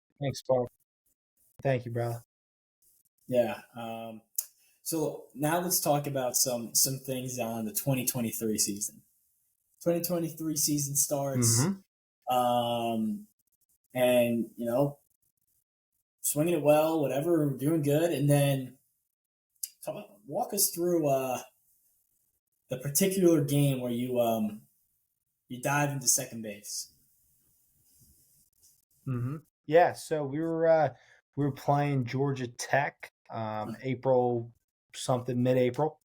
Paul. Thank you, brother. Yeah. So now let's talk about some things on the 2023 season. 2023 season starts, Mm-hmm. um, and swinging it well, whatever, doing good, and then walk us through the particular game where you dive into second base. Mm-hmm. Yeah. So we were playing Georgia Tech, April something, mid-April.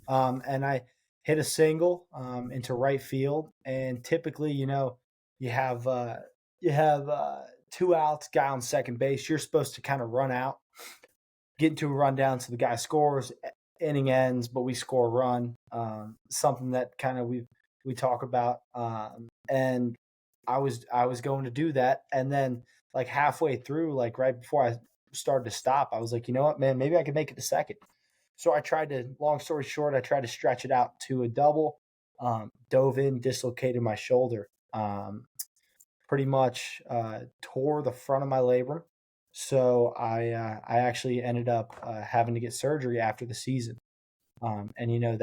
And I hit a single into right field. And typically, you have uh, you have 2 outs, guy on second base. You're supposed to kind of run out, get into a rundown, so the guy scores, inning ends, but we score a run. Something that kind of we talk about. And I was going to do that, and then like halfway through, like right before I started to stop, I was like, you know what, man, maybe I could make it to second. So I tried to, long story short, I tried to stretch it out to a double, dove in, dislocated my shoulder, pretty much tore the front of my labrum. So I actually ended up having to get surgery after the season. And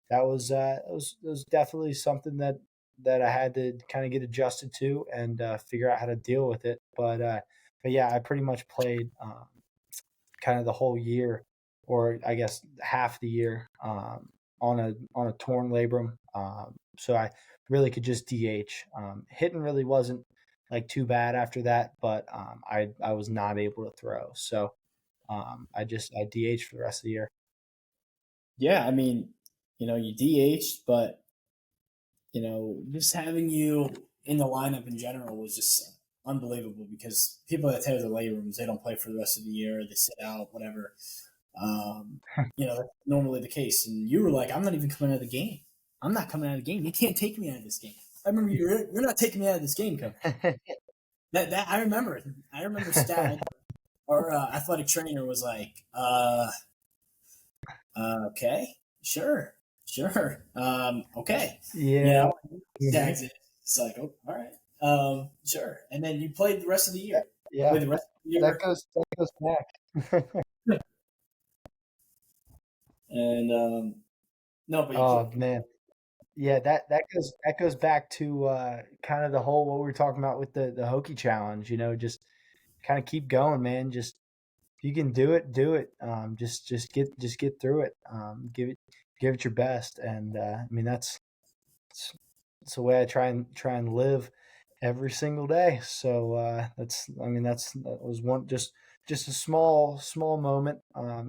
that was definitely something that I had to kind of get adjusted to and figure out how to deal with it. But yeah, I pretty much played kind of the whole year, or I guess half the year, on a torn labrum. So I really could just DH. Hitting really wasn't like too bad after that, but I was not able to throw. So I DH for the rest of the year. Yeah, I mean, you DH'd, but just having you in the lineup in general was just unbelievable because people that tear the labrums, they don't play for the rest of the year, they sit out, whatever. That's normally the case. And you were like, I'm not even coming out of the game. I'm not coming out of the game. You can't take me out of this game. I remember you're not taking me out of this game, Coach. that I remember it. I remember Stag, our athletic trainer, was like, okay, sure. Okay. Yeah. Stag's it. It's like, oh, all right. Sure. And then you played the rest of the year. Yeah. Played the rest of the year. That goes back. And no, but oh man. Yeah, that goes back to kind of the whole what we were talking about with the Hokie challenge, just kind of keep going, man. Just if you can do it, do it. Just get through it. Give it your best. And I mean that's the way I try and live every single day. So that was one just a small moment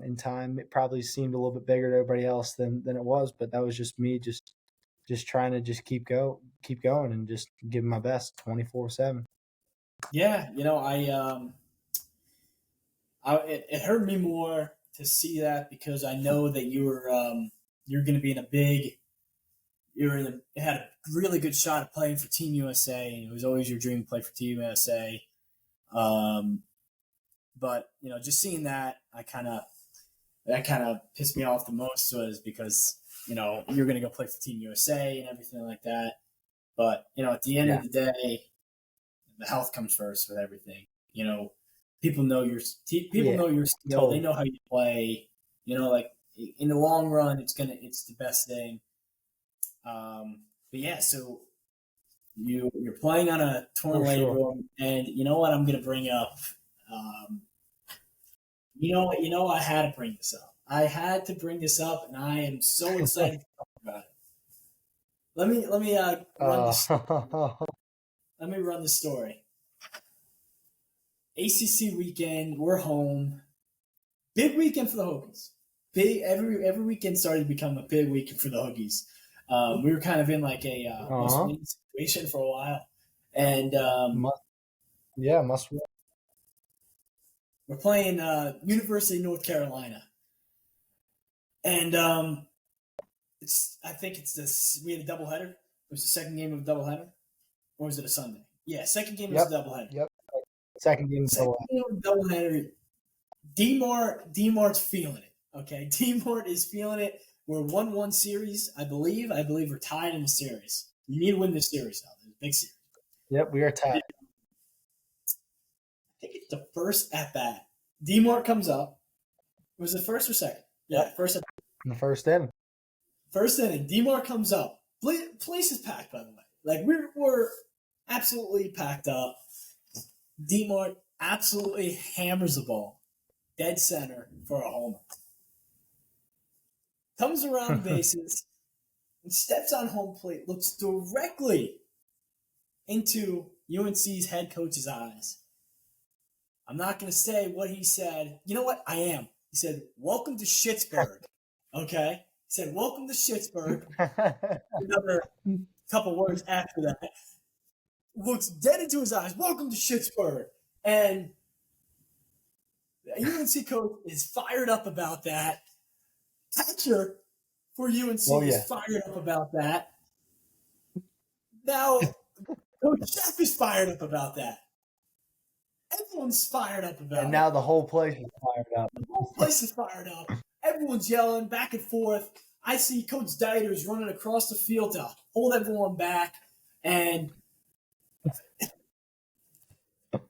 in time. It probably seemed a little bit bigger to everybody else than it was, but that was just me just trying to just keep going and just give my best 24/7. Yeah, it hurt me more to see that because I know that you're going to be in a big. Had a really good shot at playing for Team USA. It was always your dream to play for Team USA. But just seeing that, that kind of pissed me off the most was because you're going to go play for Team USA and everything like that. But at the end of the day, the health comes first with everything. People know your know your skill. Totally. They know how you play. Like in the long run, it's the best thing. But yeah, so you're playing on a torn labrum, and you know what I'm going to bring up. I had to bring this up. I had to bring this up, and I am so excited to talk about it. Let me run this. Let me run the story. ACC weekend, we're home. Big weekend for the Hokies. Big every weekend started to become a big weekend for the Hokies. We were kind of in like a must-win situation for a while, and must win. We're playing University of North Carolina, and I think it's this. We had a doubleheader. It was the second game of a doubleheader, or was it a Sunday? Yeah, second game was a doubleheader. Yep. Second game doubleheader. Demart's feeling it. Okay, Demart is feeling it. We're 1-1 series, I believe. We're tied in the series. You need to win this series now. It's a big series. Yep, we are tied. I think it's the first at bat. Demart comes up. Was it first or second? Yeah, first. In the first inning. First inning. Demart comes up. Place is packed, by the way. Like we're absolutely packed up. Demart absolutely hammers the ball, dead center for a homer. Comes around the bases and steps on home plate, looks directly into UNC's head coach's eyes. I'm not going to say what he said. You know what? I am. He said, "Welcome to Schittsburg." Okay? He said, "Welcome to Schittsburg." Another couple words after that. Looks dead into his eyes. "Welcome to Schittsburg." And the UNC coach is fired up about that. Catcher for UNC is fired up about that. Now, Coach Jeff is fired up about that. Everyone's fired up about it. And now the whole place is fired up. The whole place is fired up. Everyone's yelling back and forth. I see Coach Dieter's running across the field to hold everyone back. And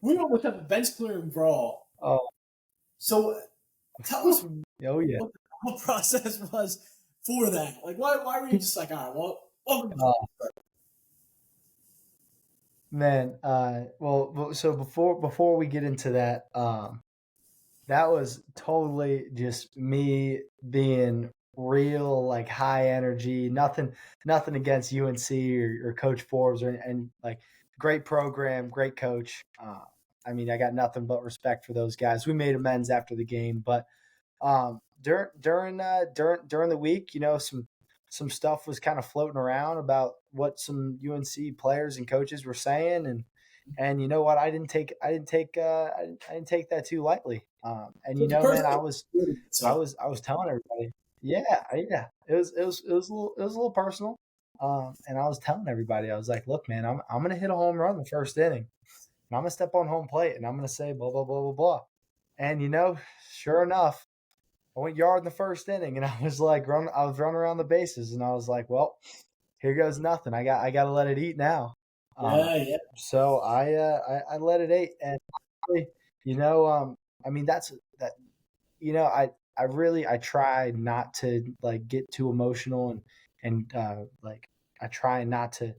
we almost have a bench clearing brawl. Oh. So tell us what the thought process was for that. Like, why were you just like, all right, well, Man, so before we get into that, that was totally just me being real, like high energy. Nothing against UNC or Coach Forbes and like great program, great coach. I mean, I got nothing but respect for those guys. We made amends after the game, but during the week, some stuff was kind of floating around about what some UNC players and coaches were saying, and you know what? I didn't take that too lightly. And man, I was telling everybody, yeah, it was a little personal. And I was telling everybody, I was like, look, man, I'm gonna hit a home run the first inning, and I'm gonna step on home plate, and I'm gonna say blah blah blah blah blah. And sure enough, I went yard in the first inning, and I was running around the bases, and I was like, well, here goes nothing. I got to let it eat now. yeah. So I let it eat, and I mean that's that. I try not to like get too emotional and like I try not to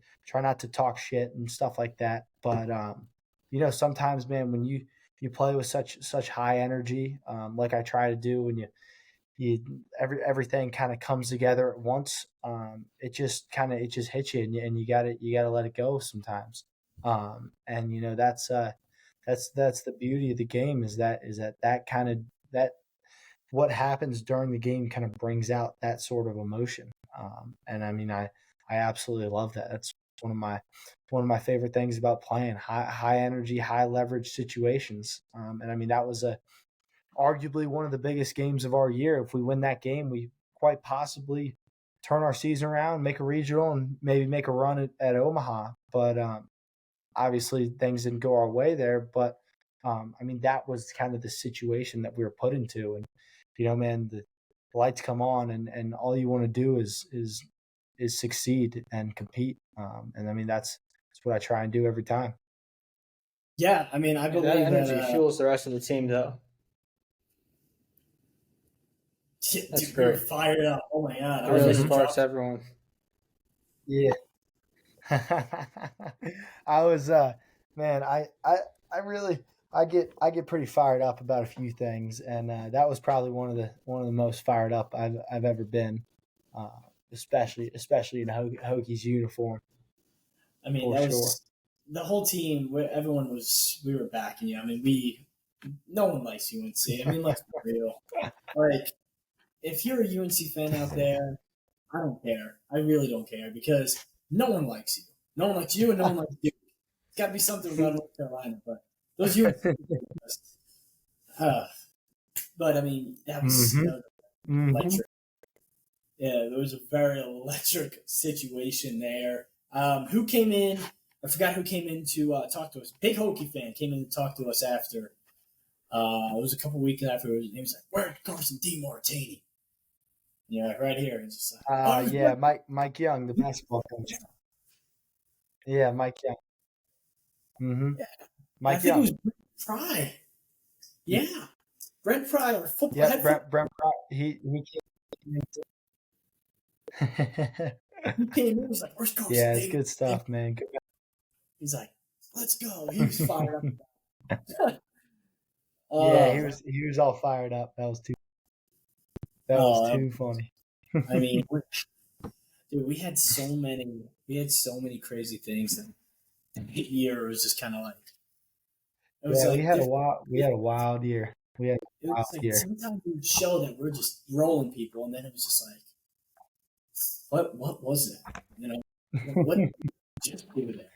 talk shit and stuff like that. But sometimes, man, when you play with such high energy, like I try to do, when everything kind of comes together at once. It just hits you, and you gotta let it go sometimes. And that's the beauty of the game is that kind of that what happens during the game kind of brings out that sort of emotion. And I mean, I absolutely love that. That's one of my favorite things about playing high energy, high leverage situations. And I mean, that was arguably one of the biggest games of our year. If we win that game, we quite possibly turn our season around, make a regional, and maybe make a run at Omaha. But obviously, things didn't go our way there. But I mean, that was kind of the situation that we were put into. And man, the lights come on, and all you want to do is succeed and compete. And I mean, that's what I try and do every time. Yeah, I mean, I believe that energy that, fuels the rest of the team, though. That's dude, we were great. fired up. Oh my god, It really sparks everyone. Yeah. I was man, I really I get pretty fired up about a few things, and that was probably one of the most fired up I've ever been, especially in Hokies uniform. I mean, that was the whole team. We were backing you. I mean, no one likes UNC. I mean, let's be real. Like, if you're a UNC fan out there, I don't care. I really don't care because no one likes you. No one likes you, and no one likes you. It's got to be something about North Carolina, but those UNC fans, but I mean, that was electric. Yeah, there was a very electric situation there. Who came in? I forgot who came in to talk to us. Big Hokie fan came in to talk to us after. It was a couple weeks after. He was like, "Where's Carson Demartini?" Yeah, right here. He's just like, yeah, Mike Young, the basketball coach. Yeah, Mike Young. Mm-hmm. Yeah. Mike I think Young. it was Brent Fry. Yeah, Brent Fry, our football. Yeah, Brent Fry. He came in. He was like, "Where's Carson?" Yeah, it's good stuff, man. He's like, "Let's go." He was fired up. Yeah, he was all fired up. That was too funny. I mean, dude, we had so many crazy things, and the year was just kind of like. We had a wild year. It was like sometimes we would show that we're just rolling people, and then it was just like, what was that? What just do there?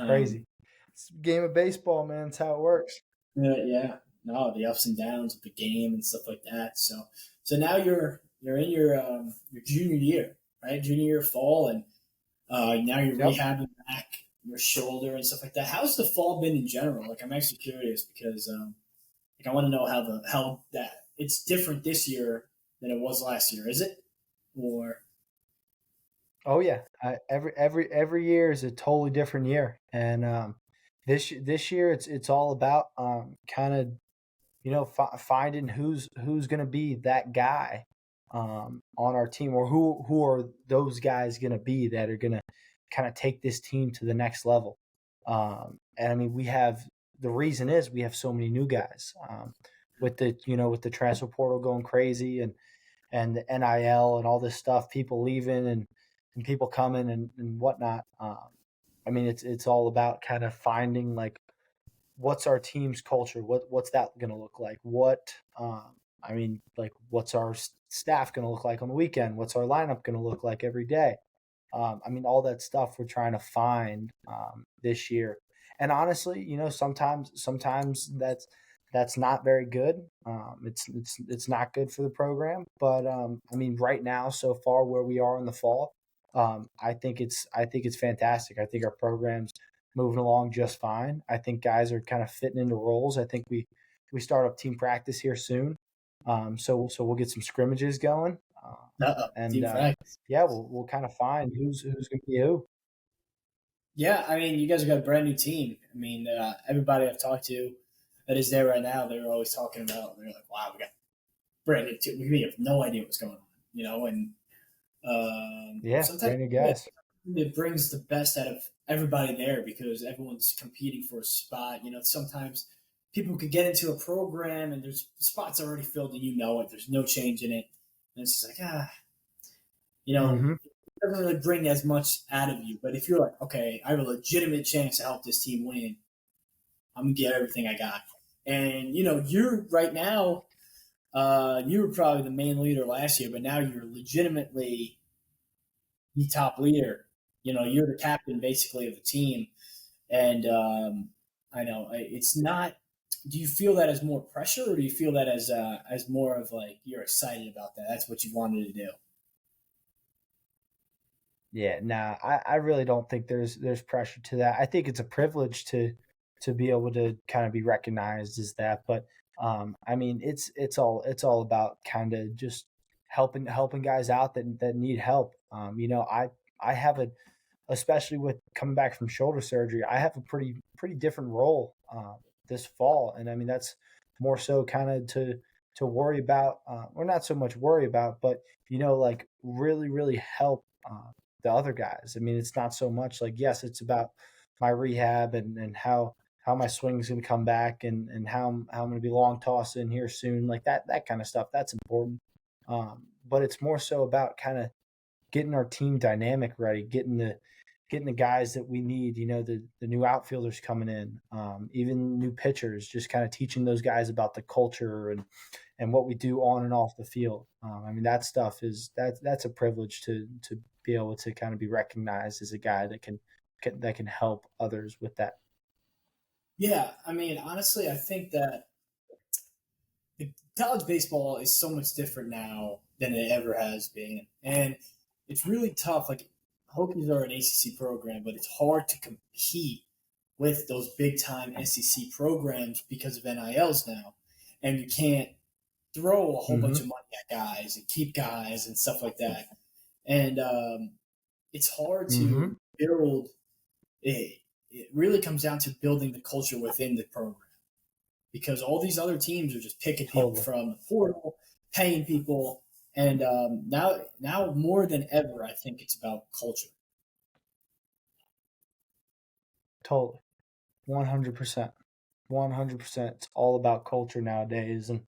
Crazy. It's a game of baseball, man. That's how it works. Yeah. No, the ups and downs of the game and stuff like that. So now you're in your junior year, right? Junior year fall, and now you're rehabbing back your shoulder and stuff like that. How's the fall been in general? Like, I'm actually curious because I want to know how that it's different this year than it was last year. Is it? Or oh yeah, every year is a totally different year, and this year it's all about kind of finding who's going to be that guy on our team, or who are those guys going to be that are going to kind of take this team to the next level. And I mean, the reason is we have so many new guys with the transfer portal going crazy and the NIL and all this stuff, people leaving and people coming and whatnot. I mean, it's all about kind of finding like what's our team's culture, what's that going to look like, what's our staff going to look like on the weekend, what's our lineup going to look like every day. I mean, all that stuff we're trying to find this year. And honestly, sometimes that's not very good. It's not good for the program. But I mean, right now, so far where we are in the fall, I think it's fantastic. I think our program's moving along just fine. I think guys are kind of fitting into roles. I think we start up team practice here soon. So we'll get some scrimmages going. Team practice. Yeah, we'll kind of find who's going to be who. Yeah, I mean, you guys have got a brand new team. I mean, everybody I've talked to that is there right now, they're always talking about. They're like, "Wow, we got brand new team. We have no idea what's going on," And sometimes brand new guys. It brings the best out of everybody there because everyone's competing for a spot. Sometimes people could get into a program and there's spots already filled and it. There's no change in it. And it's just like, it doesn't really bring as much out of you. But if you're like, okay, I have a legitimate chance to help this team win, I'm going to give everything I got. And, you're right now, you were probably the main leader last year, but now you're legitimately the top leader. You're the captain basically of the team. And I know it's not. Do you feel that as more pressure, or do you feel that as more of like you're excited about that? That's what you wanted to do. Yeah, nah, I really don't think there's pressure to that. I think it's a privilege to be able to kind of be recognized as that. But I mean, it's all about kind of just helping guys out that need help. I have especially with coming back from shoulder surgery, I have a pretty different role this fall, and I mean that's more so kind of to worry about, or not so much worry about, but like really help the other guys. I mean, it's not so much like, yes, it's about my rehab and how my swing's going to come back and how I'm going to be long tossing here soon, like that kind of stuff. That's important, but it's more so about kind of getting our team dynamic ready, getting the guys that we need, the new outfielders coming in, even new pitchers, just kind of teaching those guys about the culture and what we do on and off the field. I mean, that stuff that's a privilege to be able to kind of be recognized as a guy that can help others with that. Yeah, I mean, honestly, I think that college baseball is so much different now than it ever has been, and it's really tough. Like, Hokies are an ACC program, but it's hard to compete with those big time SEC programs because of NILs now, and you can't throw a whole bunch of money at guys and keep guys and stuff like that, and it's hard to build. It really comes down to building the culture within the program because all these other teams are just picking people from the portal, paying people. And now more than ever, I think it's about culture. Totally. 100%. 100%. It's all about culture nowadays. And,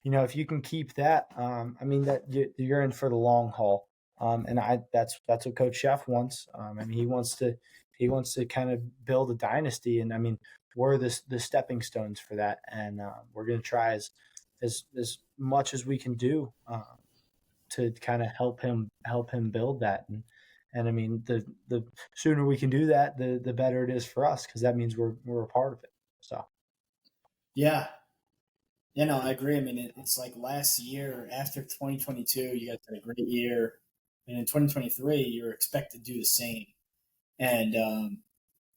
if you can keep that, I mean, that you're in for the long haul. And that's what Coach Chef wants. I mean, he wants to kind of build a dynasty. And I mean, we're the stepping stones for that. And we're going to try as much as we can do to kind of help him build that. And I mean, the sooner we can do that, the better it is for us, because that means we're a part of it. So, yeah, no, I agree. I mean, it's like last year after 2022, you guys had a great year, and in 2023, you're expected to do the same. And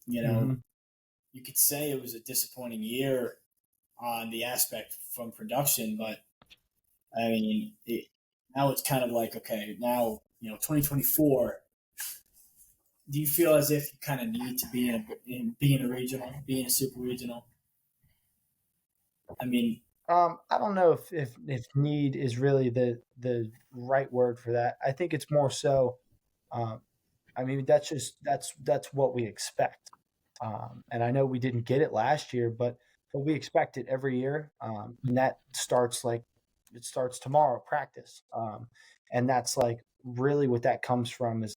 you could say it was a disappointing year on the aspect from production, but I mean, now it's kind of like, okay, now 2024. Do you feel as if you kind of need to be in a regional, be in a super regional? I mean, I don't know if need is really the right word for that. I think it's more so. Um, I mean, that's what we expect. And I know we didn't get it last year, but we expect it every year. And that starts like it starts tomorrow practice. And that's like really what that comes from is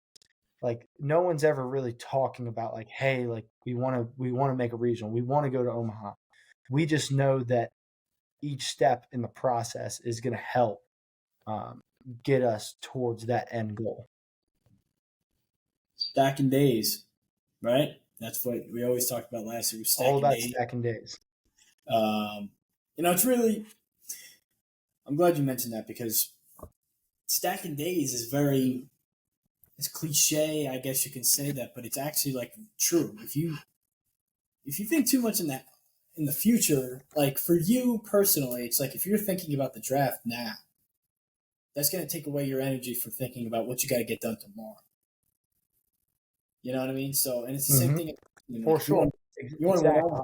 like no one's ever really talking about like, hey, like we want to make a regional, we want to go to Omaha. We just know that each step in the process is going to help um, get us towards that end goal. Stacking days, right? That's what we always talked about last year. All Stacking about days. stacking days. Um, it's really. I'm glad you mentioned that because stacking days is very. It's cliche, I guess you can say that, but it's actually like true. If you think too much in the future, like for you personally, it's like if you're thinking about the draft now, that's going to take away your energy from thinking about what you got to get done tomorrow. You know what I mean? So, and it's the same thing. For Like sure. you want to win Exactly. Omaha,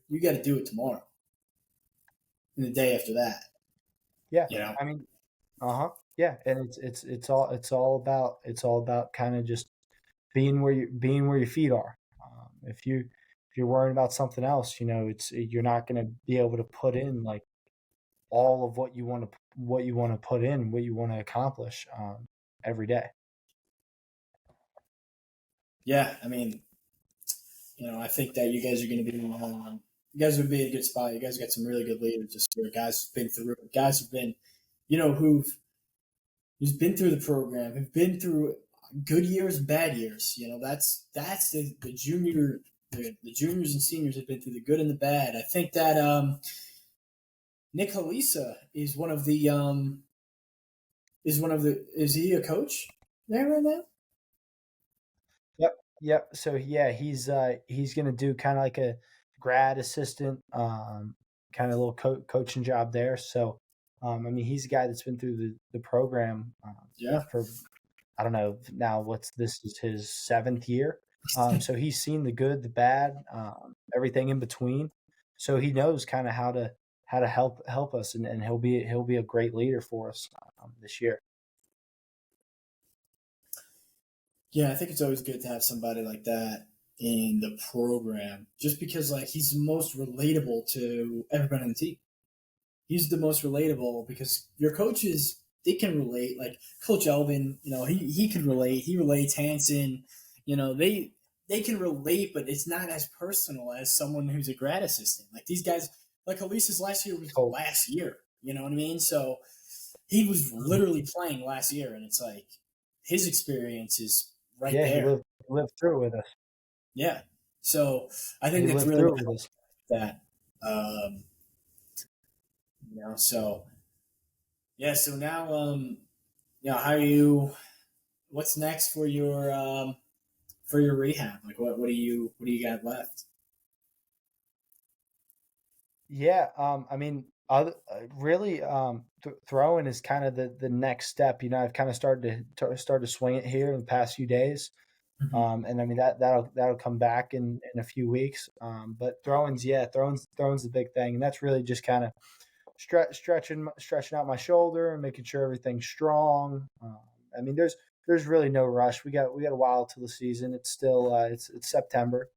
you got to do it tomorrow, and the day after that. Yeah. You know? I mean, yeah, and it's all about kind of just being where your feet are. If you're worrying about something else, you're not going to be able to put in like all of what you want to put in, what you want to accomplish every day. Yeah, I mean, I think that you guys are going to be. You guys would be in a good spot. You guys got some really good leaders this year. Guys who've been through. Guys who've been, who's been through the program, who've been through good years, bad years. That's the the juniors and seniors have been through the good and the bad. I think that Nick Halisa is he a coach there right now? Yep. So yeah, he's gonna do kind of like a grad assistant, kind of little coaching job there. So, I mean, he's a guy that's been through the program Yeah. for I don't know now this is his 7th year. So he's seen the good, the bad, everything in between. So he knows kind of how to help us, and he'll be a great leader for us this year. Yeah, I think it's always good to have somebody like that in the program, just because like he's the most relatable to everybody on the team. He's the most relatable because your coaches they can relate. Like Coach Elvin, he can relate. He relates. Hanson, they can relate, but it's not as personal as someone who's a grad assistant. Like these guys, like Elisa's last year was last year. You know what I mean? So he was literally playing last year, and it's like his experience is right Yeah, there. he lived through it with us. Yeah. So I think He that's lived really through what it with helps us. that. So yeah. So now, how are you? What's next for your rehab? Like, what do you got left? Yeah, I mean, really, throwing is kind of the next step. I've kind of started to swing it here in the past few days, Mm-hmm. and I mean that'll come back in a few weeks. But throwing's the big thing, and that's really just kind of stretching out my shoulder and making sure everything's strong. I mean, there's really no rush. We got a while till the season. It's still it's September.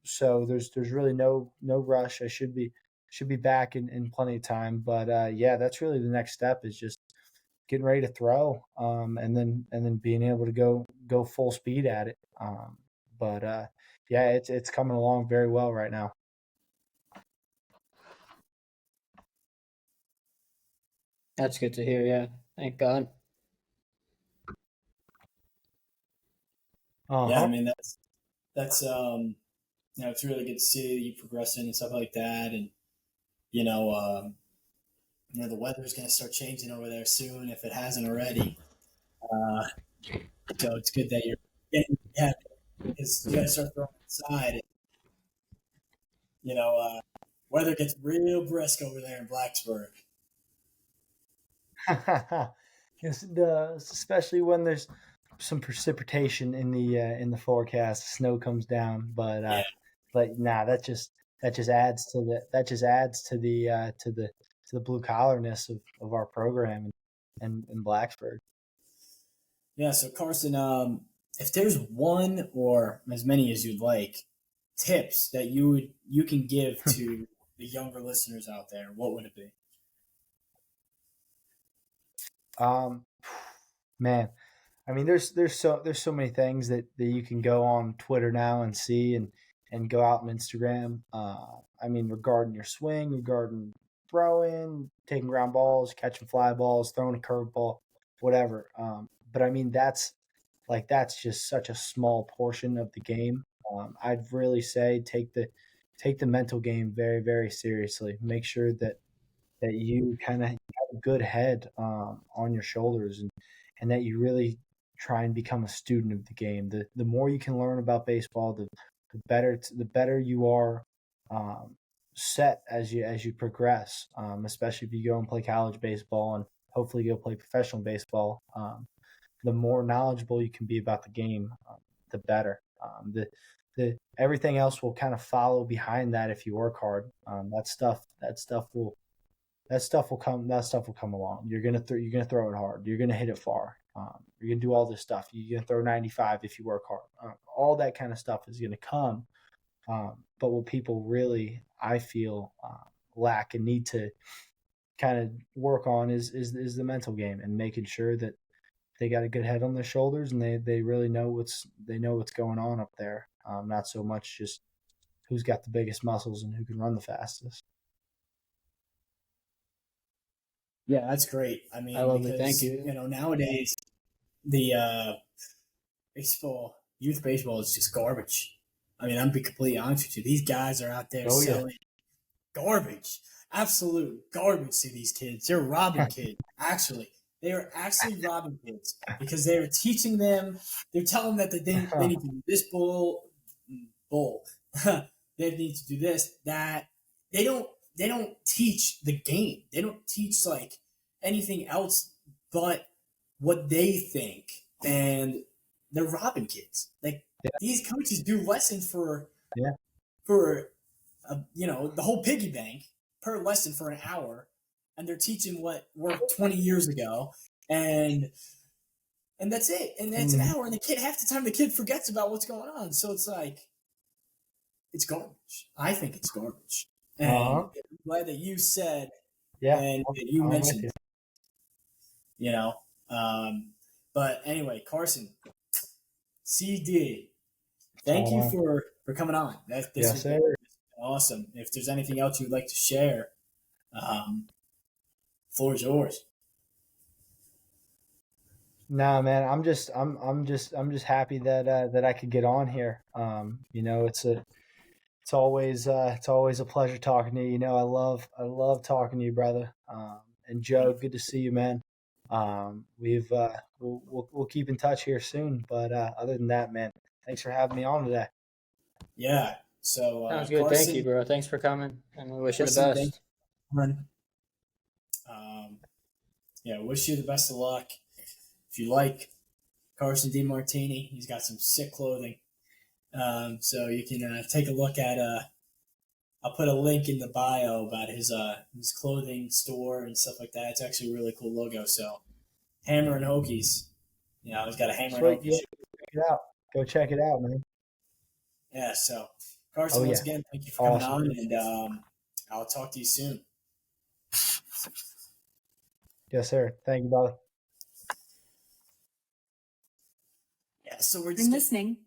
So there's really no rush. I should be back in plenty of time. But yeah, that's really the next step is just getting ready to throw, and then being able to go full speed at it. But yeah, it's coming along very well right now. That's good to hear. Yeah, thank God. Yeah, I Uh-huh. mean that's it's really good to see you progressing and stuff like that, and you know um, the weather's going to start changing over there soon if it hasn't already. Uh, so it's good that you're getting yeah because you got to start throwing inside. Weather gets real brisk over there in Blacksburg. Yes, it does, especially when there's some precipitation in the forecast. Snow comes down, but Yeah, but nah, that just that just adds to the blue collarness of our program in Blacksburg. Yeah. So Carson, if there's one or as many as you'd like tips that you can give to the younger listeners out there, what would it be? Man, I mean, there's so many things that you can go on Twitter now and see and go out on Instagram. I mean, regarding your swing, regarding throwing, taking ground balls, catching fly balls, throwing a curveball, whatever. But I mean, that's just such a small portion of the game. I'd really say take the mental game very, very seriously. Make sure that you kind of have a good head on your shoulders, and that you really try and become a student of the game. The more you can learn about baseball, the better you are set as you progress. Especially if you go and play college baseball and hopefully go play professional baseball. The more knowledgeable you can be about the game, the better. The everything else will kind of follow behind that if you work hard. That stuff will come along. You're gonna throw it hard. You're gonna hit it far. You're gonna do all this stuff. You're gonna throw 95 if you work hard. All that kind of stuff is gonna come. But what people really, I feel, lack and need to kind of work on is the mental game and making sure that they got a good head on their shoulders and they really know what's going on up there. Not so much just who's got the biggest muscles and who can run the fastest. Yeah, that's great. I mean, I love because, it. Thank you. Nowadays the youth baseball is just garbage. I mean, I'm being completely honest with you. These guys are out there selling garbage, absolute garbage to these kids. They're robbing kids. Actually, they are actually robbing kids because they are teaching them. They're telling them that they need to do this bowl. They need to do this, that. They don't teach the game. They don't teach like anything else but what they think, and they're robbing kids. Like these coaches do lessons for the whole piggy bank per lesson for an hour, and they're teaching what worked 20 years ago, and that's it. And that's an hour, and half the time the kid forgets about what's going on. So it's like it's garbage. I think it's garbage. And I'm glad that you said and that you mentioned, but anyway, Carson, CD, thank you for coming on. This was awesome. If there's anything else you'd like to share, floor is yours. Nah, man, I'm just happy that I could get on here. It's always a pleasure talking to you. I love talking to you, brother. And Joe, good to see you, man. We'll keep in touch here soon. But other than that, man, thanks for having me on today. Yeah. So sounds good. Carson, thank you, bro. Thanks for coming, and we wish you the best. Wish you the best of luck. If you like Carson Demartini, he's got some sick clothing. So you can take a look at. I'll put a link in the bio about his clothing store and stuff like that. It's actually a really cool logo. So Hammer and Hokies. He's got a Hammer and Hokies. Yeah, check it out. Go check it out, man. Yeah. So Carson, once again, thank you for coming on, and I'll talk to you soon. Yes, sir. Thank you, brother. Yeah. So we're listening.